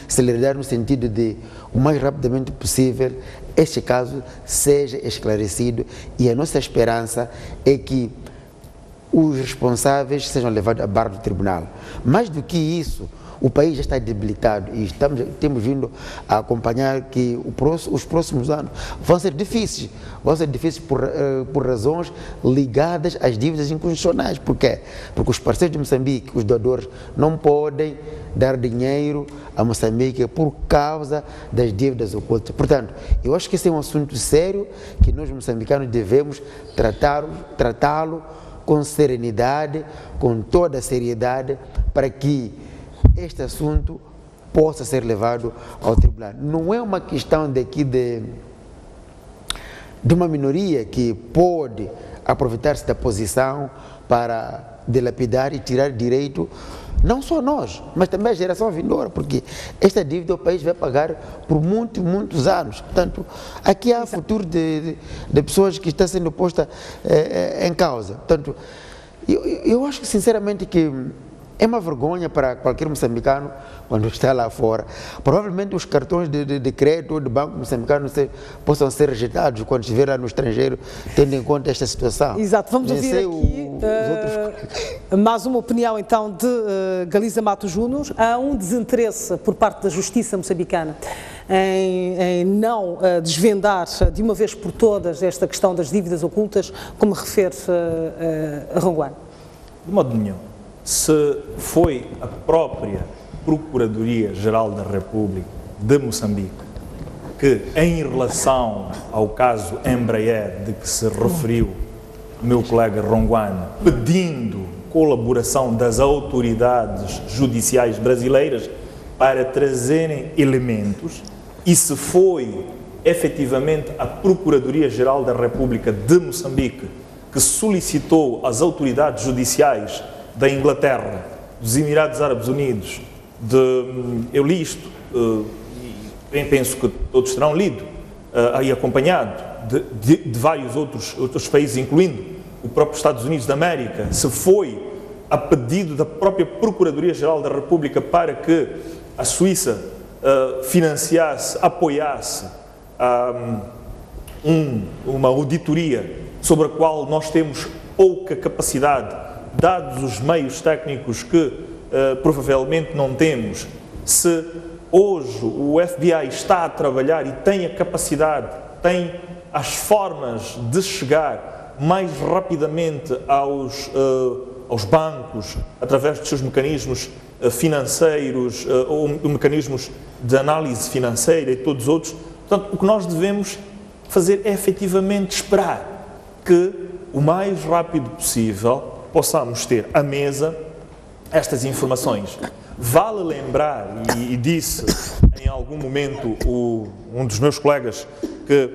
celeridade no sentido de, o mais rapidamente possível, este caso seja esclarecido, e a nossa esperança é que os responsáveis sejam levados à barra do tribunal. Mais do que isso, o país já está debilitado e temos vindo a acompanhar que os próximos anos vão ser difíceis por razões ligadas às dívidas inconstitucionais. Por quê? Porque os parceiros de Moçambique, os doadores, não podem dar dinheiro a Moçambique por causa das dívidas ocultas. Portanto, eu acho que esse é um assunto sério que nós moçambicanos devemos tratá-lo com serenidade, com toda a seriedade, para que este assunto possa ser levado ao tribunal. Não é uma questão daqui de uma minoria que pode aproveitar-se da posição para dilapidar e tirar direito, não só nós, mas também a geração vindoura, porque esta dívida o país vai pagar por muitos anos. Portanto, aqui há futuro de pessoas que está sendo posta em causa. Portanto, eu acho que sinceramente que é uma vergonha para qualquer moçambicano quando está lá fora. Provavelmente os cartões de crédito ou de banco moçambicano possam ser rejeitados quando estiver lá no estrangeiro, tendo em conta esta situação. Exato, vamos ouvir aqui mais uma opinião então de Galiza Matos Júnior. Há um desinteresse por parte da justiça moçambicana em não desvendar de uma vez por todas esta questão das dívidas ocultas, como refere Ronguano. De modo nenhum. Se foi a própria Procuradoria-Geral da República de Moçambique que, em relação ao caso Embraer, de que se referiu o meu colega Ronguano, pedindo colaboração das autoridades judiciais brasileiras para trazerem elementos, e se foi efetivamente a Procuradoria-Geral da República de Moçambique que solicitou às autoridades judiciais da Inglaterra, dos Emirados Árabes Unidos, eu li isto, e penso que todos terão lido e acompanhado, de vários outros países, incluindo o próprio Estados Unidos da América, se foi a pedido da própria Procuradoria-Geral da República para que a Suíça financiasse, apoiasse uma auditoria sobre a qual nós temos pouca capacidade, dados os meios técnicos que provavelmente não temos. Se hoje o FBI está a trabalhar e tem a capacidade, tem as formas de chegar mais rapidamente aos bancos, através dos seus mecanismos financeiros ou mecanismos de análise financeira e todos os outros, portanto, o que nós devemos fazer é efetivamente esperar que o mais rápido possível possamos ter à mesa estas informações. Vale lembrar, e disse em algum momento um dos meus colegas, que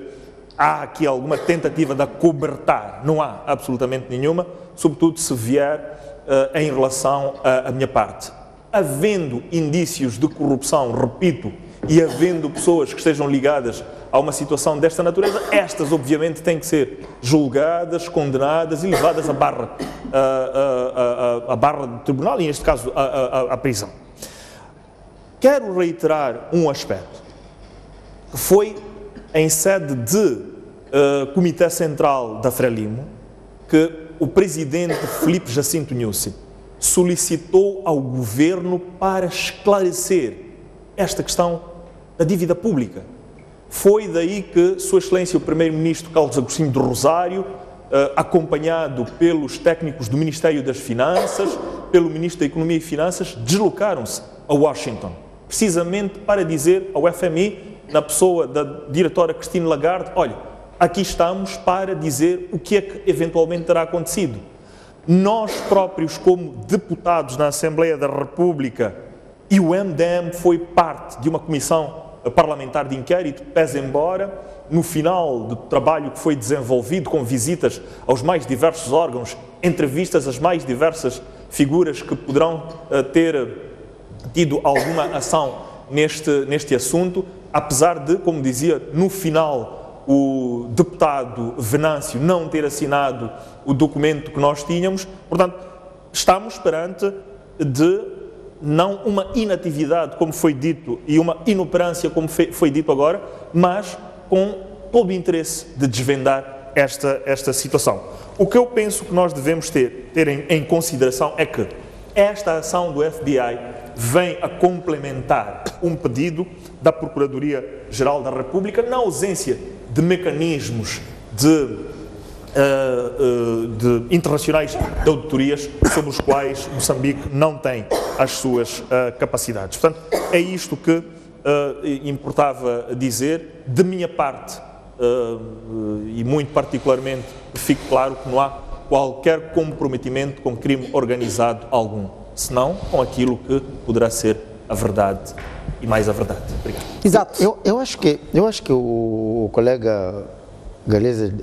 há aqui alguma tentativa de acobertar. Não há absolutamente nenhuma, sobretudo se vier em relação à minha parte. Havendo indícios de corrupção, repito, e havendo pessoas que estejam ligadas a uma situação desta natureza, estas obviamente têm que ser julgadas, condenadas e levadas à barra do tribunal, e neste caso à prisão. Quero reiterar um aspecto, que foi em sede de Comitê Central da Frelimo, que o presidente Filipe Jacinto Nyusi solicitou ao governo para esclarecer esta questão da dívida pública. Foi daí que Sua Excelência o Primeiro-Ministro Carlos Agostinho do Rosário, acompanhado pelos técnicos do Ministério das Finanças, pelo Ministro da Economia e Finanças, deslocaram-se a Washington, precisamente para dizer ao FMI na pessoa da diretora Christine Lagarde, olha, aqui estamos para dizer o que é que eventualmente terá acontecido. Nós próprios, como deputados na Assembleia da República, e o MDM foi parte de uma comissão parlamentar de inquérito, pese embora, no final do trabalho que foi desenvolvido, com visitas aos mais diversos órgãos, entrevistas às mais diversas figuras que poderão ter tido alguma ação neste assunto, apesar de, como dizia, no final o deputado Venâncio não ter assinado o documento que nós tínhamos. Portanto, estamos perante de não uma inatividade, como foi dito, e uma inoperância, como foi dito agora, mas com todo o interesse de desvendar esta situação. O que eu penso que nós devemos ter em consideração é que esta ação do FBI vem a complementar um pedido da Procuradoria-Geral da República na ausência de mecanismos internacionais de auditorias sobre os quais Moçambique não tem as suas capacidades. Portanto, é isto que importava dizer. De minha parte, e muito particularmente, fique claro que não há qualquer comprometimento com crime organizado algum, senão com aquilo que poderá ser a verdade e mais a verdade. Obrigado. Exato. Eu acho que o colega Galeza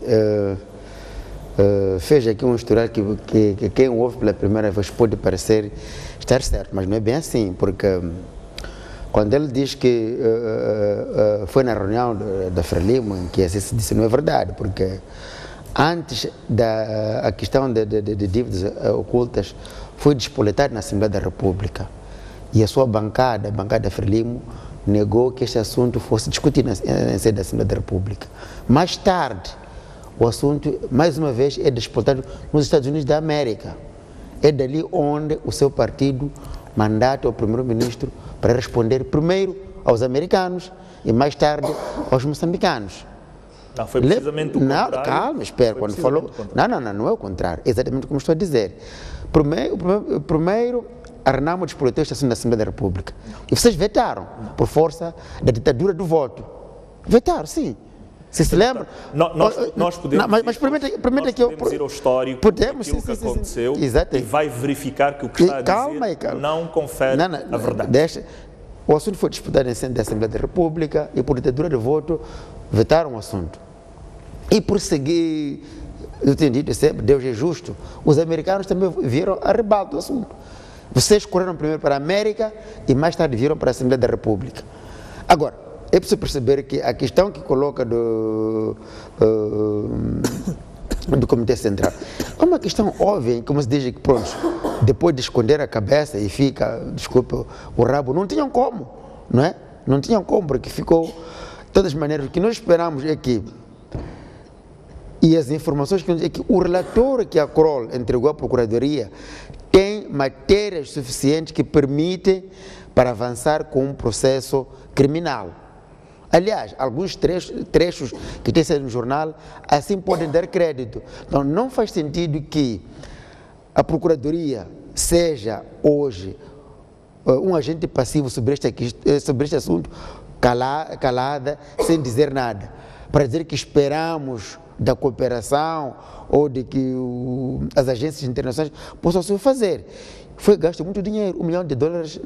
fez aqui um historial que quem ouve pela primeira vez pode parecer estar certo, mas não é bem assim, porque quando ele diz que foi na reunião da Frelimo em que se disse, não é verdade, porque antes a questão de dívidas ocultas foi despoletada na Assembleia da República e a sua bancada, a bancada Frelimo, negou que este assunto fosse discutido em sede da Assembleia da República. Mais tarde, o assunto, mais uma vez, é despoletado nos Estados Unidos da América. É dali onde o seu partido mandata ao primeiro-ministro para responder primeiro aos americanos e mais tarde aos moçambicanos. Não, foi precisamente o contrário. Não, calma, espera, quando falou... Não é o contrário, exatamente como estou a dizer. Primeiro a Renamo despoletou este assunto na Assembleia da República. E vocês vetaram, por força da ditadura do voto. Vetaram, sim. Você se lembra? Nós podemos, mas permita que eu... podemos ir ao histórico podemos, daquilo que aconteceu e vai verificar que o que está a dizer não confere a verdade. O assunto foi disputado em sede da Assembleia da República e por ditadura de voto vetaram o assunto. E por seguir, eu tenho dito sempre, Deus é justo, os americanos também vieram a rebate do assunto. Vocês correram primeiro para a América e mais tarde vieram para a Assembleia da República. Agora, é preciso perceber que a questão que coloca do Comitê Central é uma questão óbvia, como se diz que, pronto, depois de esconder a cabeça e fica, desculpa, o rabo, não tinham como, não é? Não tinham como, porque ficou, de todas as maneiras, o que nós esperamos é que, e as informações que o relatório que a Kroll entregou à Procuradoria tem matérias suficientes que permitem para avançar com um processo criminal. Aliás, alguns trechos que têm saído no jornal assim podem dar crédito. Então, não faz sentido que a Procuradoria seja hoje um agente passivo sobre este assunto, calada, sem dizer nada, para dizer que esperamos da cooperação ou de que as agências internacionais possam se fazer. Foi gasto muito dinheiro, $1 milhão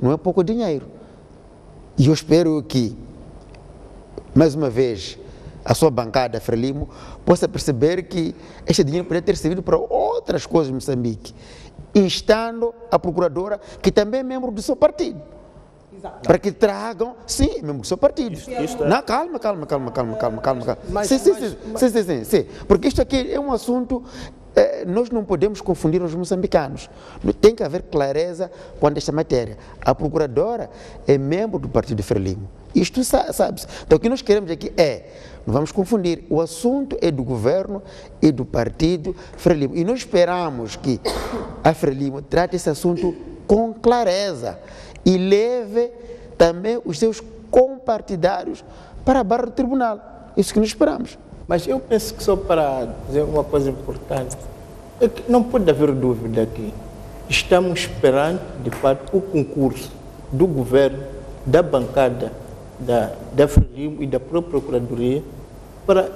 não é pouco dinheiro. E eu espero que, mais uma vez, a sua bancada, Frelimo, possa perceber que este dinheiro poderia ter servido para outras coisas em Moçambique, instando a procuradora, que também é membro do seu partido. Exato. Para que tragam, sim, membro do seu partido. Não, calma. Sim. Porque isto aqui é um assunto, nós não podemos confundir os moçambicanos. Tem que haver clareza quanto a esta matéria. A procuradora é membro do partido de Frelimo. Isto sabe-se. Então o que nós queremos aqui não vamos confundir, o assunto é do governo e do partido Frelimo. E nós esperamos que a Frelimo trate esse assunto com clareza e leve também os seus compartidários para a barra do tribunal. Isso que nós esperamos. Mas eu penso que só para dizer uma coisa importante, é que não pode haver dúvida aqui. Estamos esperando, de fato, o concurso do governo, da bancada da Frelimo e da própria Procuradoria para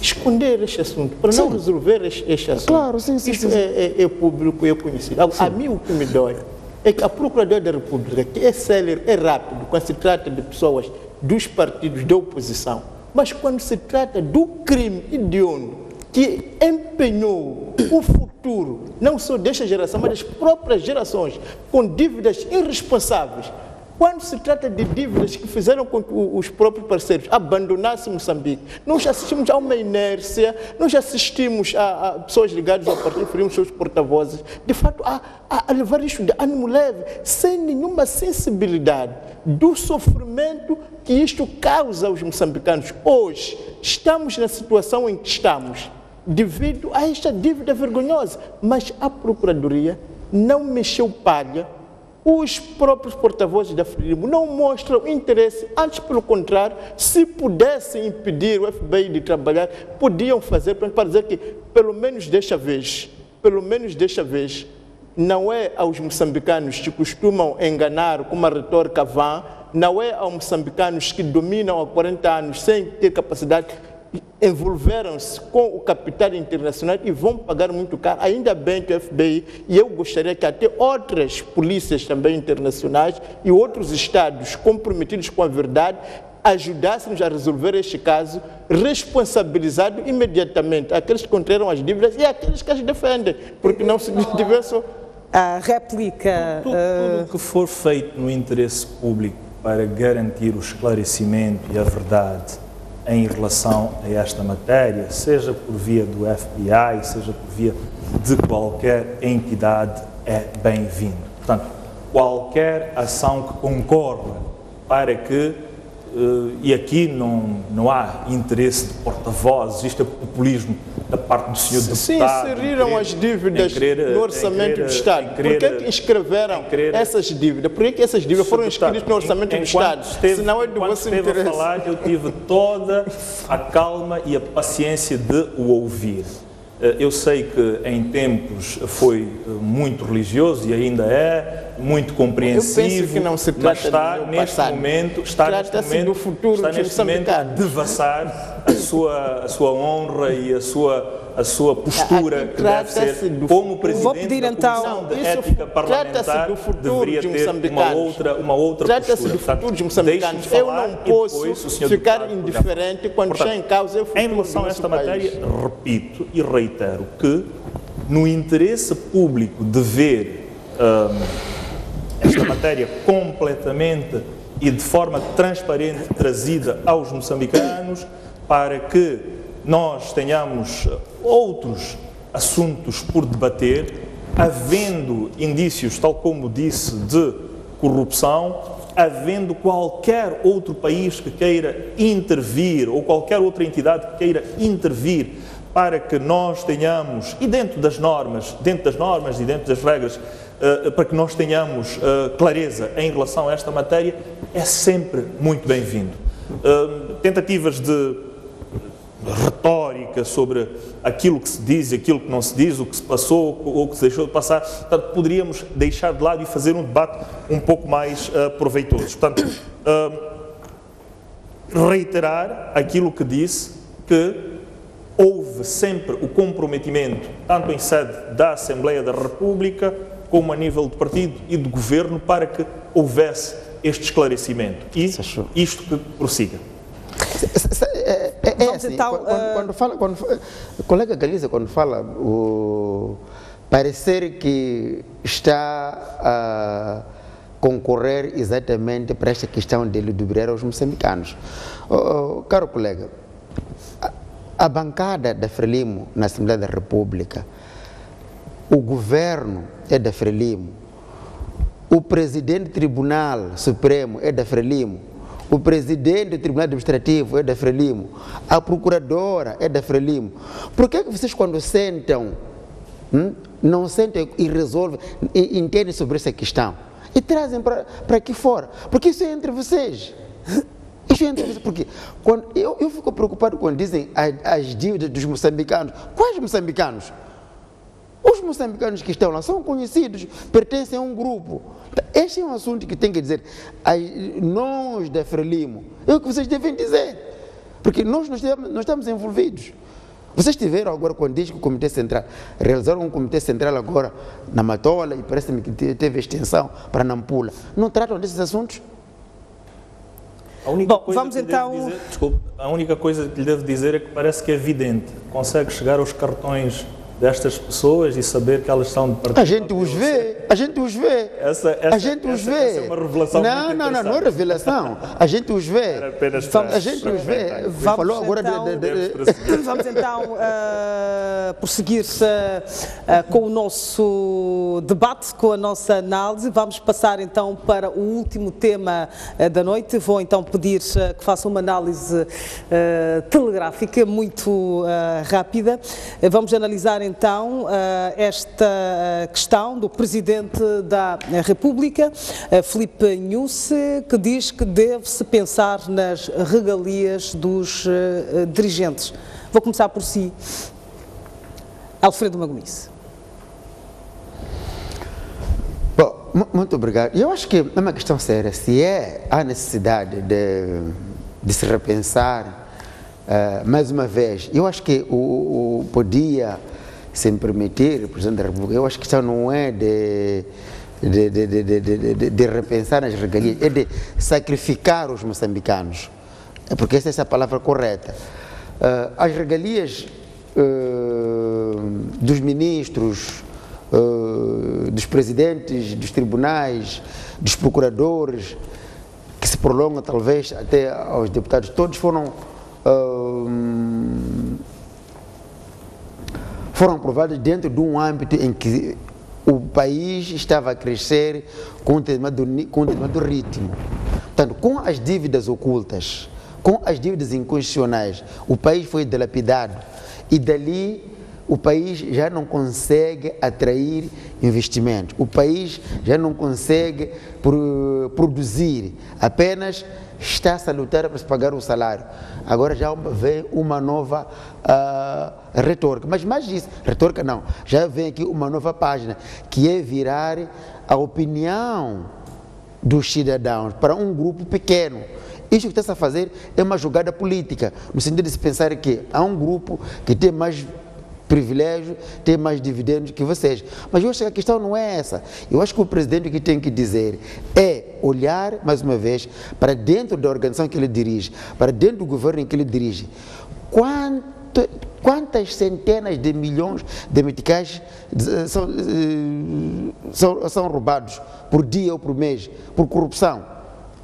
esconder este assunto, para não resolver este assunto. Claro, sim. Isto é público, é conhecido. A mim o que me dói é que a Procuradoria da República, que é célere, é rápido, quando se trata de pessoas dos partidos da oposição, mas quando se trata do crime hediondo que empenhou o futuro, não só desta geração, mas das próprias gerações, com dívidas irresponsáveis, quando se trata de dívidas que fizeram com que os próprios parceiros abandonassem Moçambique, nós assistimos a uma inércia, nós assistimos a pessoas ligadas ao partido, referimos seus porta-vozes, de fato, a levar isto de ânimo leve, sem nenhuma sensibilidade do sofrimento que isto causa aos moçambicanos. Hoje, estamos na situação em que estamos, devido a esta dívida vergonhosa, mas a Procuradoria não mexeu palha. Os próprios porta-vozes da Frelimo não mostram interesse, antes pelo contrário, se pudessem impedir o FBI de trabalhar, podiam fazer para dizer que, pelo menos desta vez, não é aos moçambicanos que costumam enganar com uma retórica vã, não é aos moçambicanos que dominam há 40 anos sem ter capacidade, envolveram-se com o capital internacional e vão pagar muito caro. Ainda bem que o FBI, e eu gostaria que até outras polícias também internacionais e outros estados comprometidos com a verdade ajudassem-nos a resolver este caso, responsabilizando imediatamente aqueles que contraíram as dívidas e aqueles que as defendem, porque não se deve só... A réplica... Tudo o que for feito no interesse público para garantir o esclarecimento e a verdade em relação a esta matéria, seja por via do FBI, seja por via de qualquer entidade, é bem-vindo. Portanto, qualquer ação que concorra para que, e aqui não há interesse de porta-vozes, isto é populismo da parte do senhor deputado. Sim, inseriram as dívidas no orçamento do Estado. Por que inscreveram essas dívidas? Por que essas dívidas foram inscritas no orçamento do Estado? Se não é do vosso interesse. A falar, eu tive toda a calma e a paciência de o ouvir. Eu sei que em tempos foi muito religioso e ainda é muito compreensivo. Eu penso que não se trata mas está neste momento, do futuro a devassar a sua honra e a sua postura que deve ser como presidente da Comissão de Ética Parlamentar, deveria ter uma outra Trata-se do futuro dos moçambicanos. Eu não posso ficar indiferente quando está em causa o futuro. Em relação a esta matéria, repito e reitero que no interesse público de ver esta matéria completamente e de forma transparente trazida aos moçambicanos, para que nós tenhamos outros assuntos por debater, havendo indícios, tal como disse, de corrupção, havendo qualquer outro país que queira intervir ou qualquer outra entidade que queira intervir para que nós tenhamos, e dentro das normas e dentro das regras, para que nós tenhamos clareza em relação a esta matéria, é sempre muito bem-vindo. Tentativas de retórica sobre aquilo que se diz e aquilo que não se diz, o que se passou ou o que se deixou de passar, portanto, poderíamos deixar de lado e fazer um debate um pouco mais proveitoso. Portanto, reiterar aquilo que disse, que houve sempre o comprometimento, tanto em sede da Assembleia da República, como a nível de partido e de governo, para que houvesse este esclarecimento. E isto que prossiga. Assim, o colega Galiza, quando fala, parecer que está a concorrer exatamente para esta questão de ludibriar os moçambicanos. Caro colega, a bancada da Frelimo na Assembleia da República, o governo é da Frelimo, o presidente do Tribunal Supremo é da Frelimo, o presidente do Tribunal Administrativo é da Frelimo, a procuradora é da Frelimo. Por que vocês, quando sentam, não sentem e resolvem, e entendem sobre essa questão e trazem para aqui fora? Porque isso é entre vocês. Isso é entre vocês. Porque quando, eu fico preocupado quando dizem as dívidas dos moçambicanos. Quais moçambicanos? Os moçambicanos que estão lá são conhecidos, pertencem a um grupo. Este é um assunto que tem que dizer, nós da Frelimo, é o que vocês devem dizer, porque nós não estamos envolvidos. Vocês tiveram agora, quando diz que o Comitê Central, realizaram um Comitê Central agora na Matola e parece-me que teve extensão para Nampula. Não tratam desses assuntos? A única coisa que lhe devo dizer é que parece que é evidente. Consegue chegar aos cartões destas pessoas e saber que elas são de partido. A gente os vê. Essa é uma revelação muito interessante. Não é revelação. A gente os vê. Era apenas para a gente os vê. Falou agora Vamos então prosseguir com o nosso debate, com a nossa análise. Vamos passar então para o último tema da noite. Vou então pedir que faça uma análise telegráfica muito rápida. Vamos analisar então esta questão do Presidente da República, Filipe Nyusi, que diz que deve-se pensar nas regalias dos dirigentes. Vou começar por si, Alfredo Magomice. Bom, muito obrigado. Eu acho que é uma questão séria. Se há necessidade de se repensar mais uma vez, eu acho que podia, se me permitir, o Presidente da República, eu acho que isso não é de repensar nas regalias, é de sacrificar os moçambicanos, porque essa é a palavra correta. As regalias dos ministros, dos presidentes dos tribunais, dos procuradores, que se prolongam talvez até aos deputados, todos foram aprovados dentro de um âmbito em que o país estava a crescer com um determinado ritmo. Portanto, com as dívidas ocultas, com as dívidas inconstitucionais, o país foi dilapidado e dali o país já não consegue atrair investimentos, o país já não consegue produzir, apenas está a lutar para se pagar o salário. Agora já vem uma nova retórica, mas mais disso, retórica não, já vem aqui uma nova página, que é virar a opinião dos cidadãos para um grupo pequeno. Isso que está-se a fazer é uma jogada política, no sentido de se pensar que há um grupo que tem mais privilégio, tem mais dividendos que vocês. Mas eu acho que a questão não é essa. Eu acho que o Presidente o que tem que dizer é olhar, mais uma vez, para dentro da organização que ele dirige, para dentro do governo em que ele dirige. Quantas centenas de milhões de meticais são roubados por dia ou por mês, por corrupção,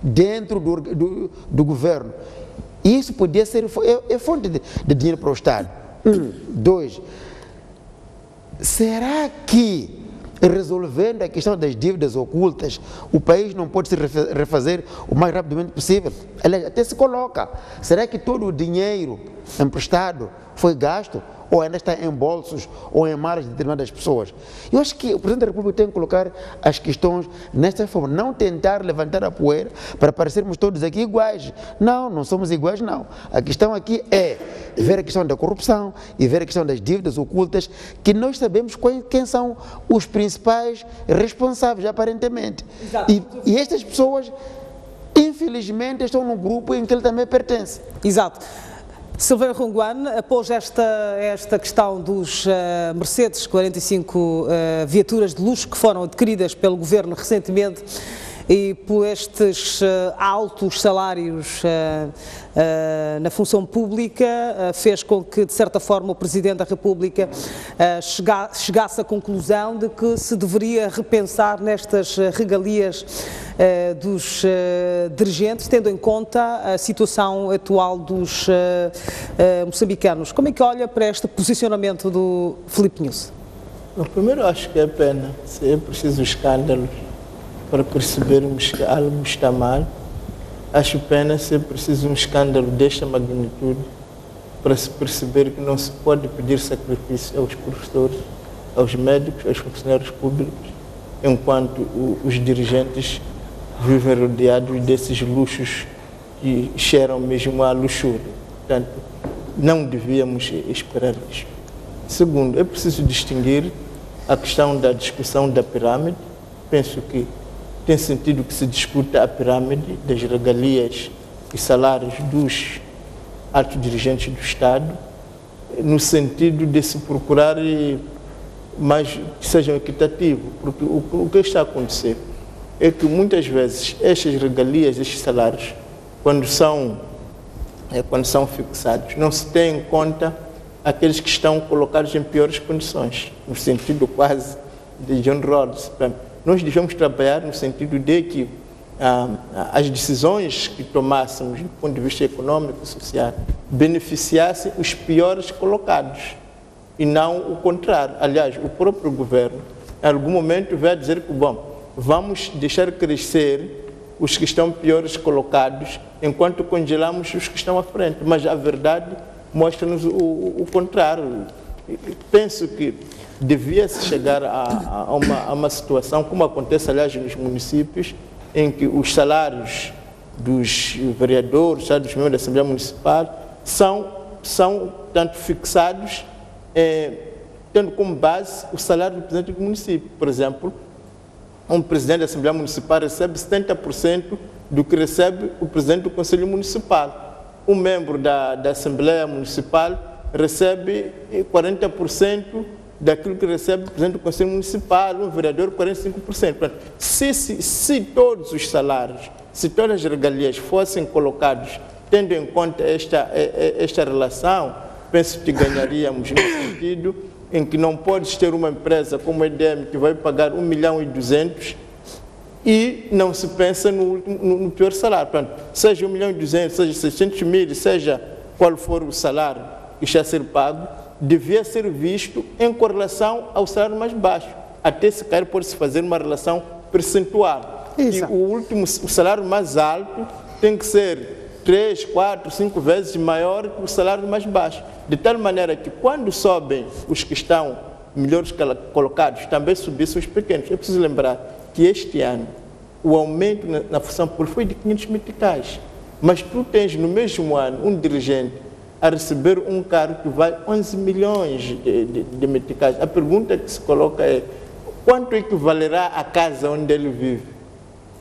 dentro do governo? Isso podia ser fonte de dinheiro para o Estado. 2, será que resolvendo a questão das dívidas ocultas, o país não pode se refazer o mais rapidamente possível? Aliás, até se coloca, será que todo o dinheiro emprestado foi gasto ou ainda está em bolsos ou em malas de determinadas pessoas? Eu acho que o Presidente da República tem que colocar as questões nesta forma, não tentar levantar a poeira para parecermos todos aqui iguais. Não, não somos iguais, não. A questão aqui é ver a questão da corrupção e ver a questão das dívidas ocultas, que nós sabemos quem são os principais responsáveis, aparentemente. E estas pessoas, infelizmente, estão num grupo em que ele também pertence. Exato. Silveira Ronguane, após esta questão dos Mercedes 45 viaturas de luxo que foram adquiridas pelo Governo recentemente e por estes altos salários na função pública, fez com que, de certa forma, o Presidente da República chegasse à conclusão de que se deveria repensar nestas regalias dos dirigentes, tendo em conta a situação atual dos moçambicanos. Como é que olha para este posicionamento do Filipe Nyusi? Primeiro, acho que é pena, se é preciso escândalos para percebermos que algo está mal. Acho pena se é preciso um escândalo desta magnitude para se perceber que não se pode pedir sacrifício aos professores, aos médicos, aos funcionários públicos, enquanto os dirigentes vivem rodeados desses luxos que cheiram mesmo à luxúria. Portanto, não devíamos esperar isso. Segundo, é preciso distinguir a questão da discussão da pirâmide. Penso que tem sentido que se discuta a pirâmide das regalias e salários dos altos dirigentes do Estado, no sentido de se procurar mais que sejam equitativos, porque o que está a acontecer é que muitas vezes estas regalias, estes salários, quando são fixados, não se tem em conta aqueles que estão colocados em piores condições, no sentido quase de John Rawls. Nós devemos trabalhar no sentido de que as decisões que tomássemos do ponto de vista econômico e social beneficiassem os piores colocados e não o contrário. Aliás, o próprio governo, em algum momento, vai dizer que, bom, vamos deixar crescer os que estão piores colocados enquanto congelamos os que estão à frente. Mas a verdade mostra-nos o contrário. Penso que devia-se chegar a uma situação, como acontece, aliás, nos municípios, em que os salários dos vereadores, dos membros da Assembleia Municipal, são tanto fixados, tendo como base o salário do presidente do município. Por exemplo, um presidente da Assembleia Municipal recebe 70% do que recebe o presidente do Conselho Municipal. Um membro da Assembleia Municipal recebe 40% daquilo que recebe o presidente do Conselho Municipal, um vereador 45%. Portanto, se todos os salários, se todas as regalias fossem colocados tendo em conta esta relação, penso que ganharíamos no sentido em que não podes ter uma empresa como a EDM que vai pagar 1.200.000 e não se pensa no pior salário. Portanto, seja 1.200.000, seja 600.000, seja qual for o salário que está a ser pago, devia ser visto em correlação ao salário mais baixo. Até se calhar pode-se fazer uma relação percentual. Exato. E o salário mais alto tem que ser 3, 4, 5 vezes maior que o salário mais baixo. De tal maneira que quando sobem os que estão melhores colocados, também subissem os pequenos. É preciso lembrar que este ano o aumento na função pública foi de 500 meticais. Mas tu tens no mesmo ano um dirigente a receber um cargo que vai 11 milhões de meticais. A pergunta que se coloca é: quanto equivalerá a casa onde ele vive?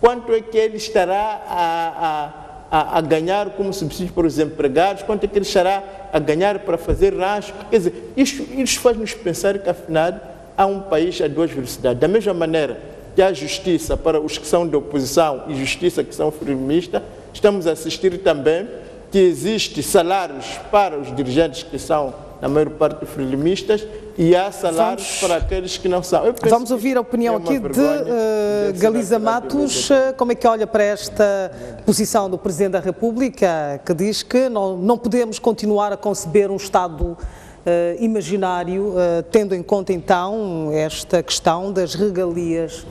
Quanto é que ele estará a ganhar como subsídio para os empregados? Quanto é que ele estará a ganhar para fazer rancho? Quer dizer, isso faz-nos pensar que, afinal, há um país a duas velocidades. Da mesma maneira que há justiça para os que são de oposição e justiça que são firmistas, estamos a assistir também que existem salários para os dirigentes que são, na maior parte, frilimistas, e há salários para aqueles que não são. Vamos ouvir a opinião aqui de Galiza Matos. Como é que olha para esta posição do Presidente da República, que diz que não podemos continuar a conceber um Estado imaginário, tendo em conta então esta questão das regalias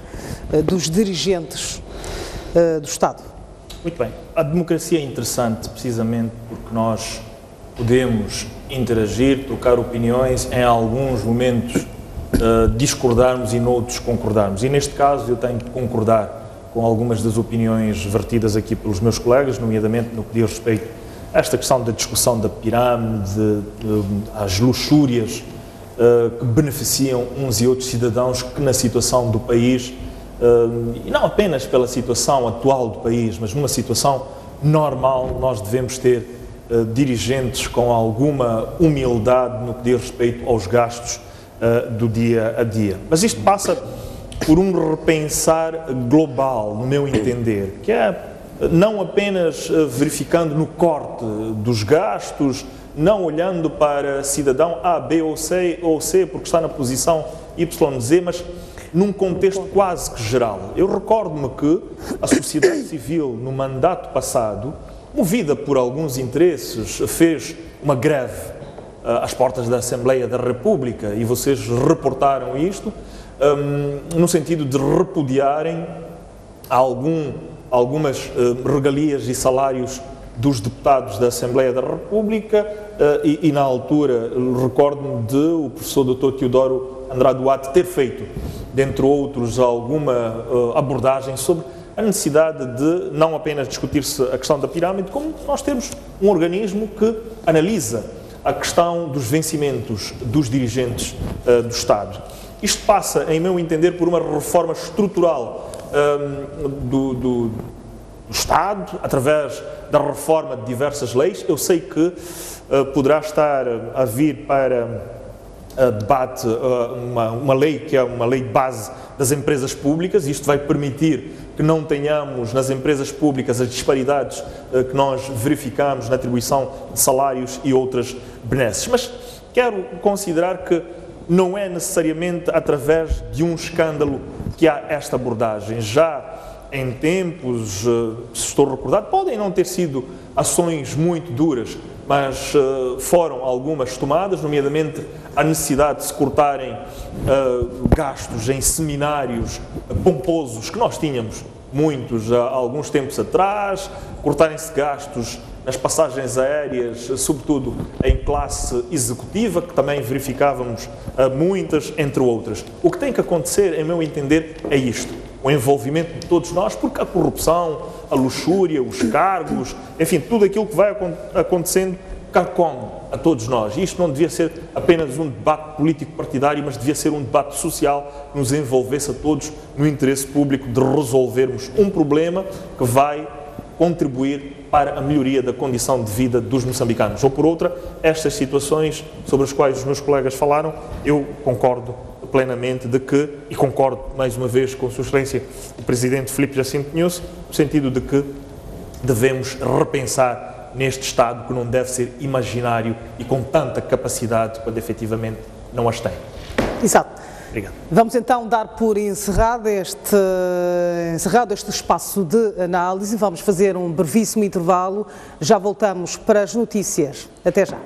dos dirigentes do Estado? Muito bem. A democracia é interessante precisamente porque nós podemos interagir, trocar opiniões, em alguns momentos discordarmos e noutros concordarmos. E neste caso eu tenho que concordar com algumas das opiniões vertidas aqui pelos meus colegas, nomeadamente no que diz respeito a esta questão da discussão da pirâmide, às luxúrias que beneficiam uns e outros cidadãos que na situação do país, e não apenas pela situação atual do país, mas numa situação normal, nós devemos ter dirigentes com alguma humildade no que diz respeito aos gastos do dia a dia. Mas isto passa por um repensar global, no meu entender, que é não apenas verificando no corte dos gastos, não olhando para cidadão A, B ou C, porque está na posição YZ, mas num contexto quase que geral. Eu recordo-me que a sociedade civil, no mandato passado, movida por alguns interesses, fez uma greve às portas da Assembleia da República, e vocês reportaram isto, no sentido de repudiarem algumas regalias e salários dos deputados da Assembleia da República, e na altura recordo-me de o professor Dr. Teodoro Andrade Duarte ter feito, dentre outros, alguma abordagem sobre a necessidade de não apenas discutir-se a questão da pirâmide, como nós temos um organismo que analisa a questão dos vencimentos dos dirigentes do Estado. Isto passa, em meu entender, por uma reforma estrutural do Estado, através da reforma de diversas leis. Eu sei que poderá estar a vir para debate uma lei que é uma lei de base das empresas públicas. Isto vai permitir que não tenhamos nas empresas públicas as disparidades que nós verificamos na atribuição de salários e outras benesses. Mas quero considerar que não é necessariamente através de um escândalo que há esta abordagem. Já em tempos, se estou recordado, podem não ter sido ações muito duras, mas foram algumas tomadas, nomeadamente a necessidade de se cortarem gastos em seminários pomposos, que nós tínhamos muitos há alguns tempos atrás, cortarem-se gastos nas passagens aéreas, sobretudo em classe executiva, que também verificávamos muitas, entre outras. O que tem que acontecer, em meu entender, é isto: o envolvimento de todos nós, porque a corrupção, a luxúria, os cargos, enfim, tudo aquilo que vai acontecendo carcome a todos nós. E isto não devia ser apenas um debate político-partidário, mas devia ser um debate social que nos envolvesse a todos no interesse público de resolvermos um problema que vai contribuir para a melhoria da condição de vida dos moçambicanos. Ou por outra, estas situações sobre as quais os meus colegas falaram, eu concordo plenamente de que, e concordo mais uma vez com a Sua Excelência o Presidente Filipe Jacinto Nhosse, no sentido de que devemos repensar neste Estado que não deve ser imaginário e com tanta capacidade quando efetivamente não as tem. Exato. Obrigado. Vamos então dar por encerrado este espaço de análise. Vamos fazer um brevíssimo intervalo. Já voltamos para as notícias. Até já.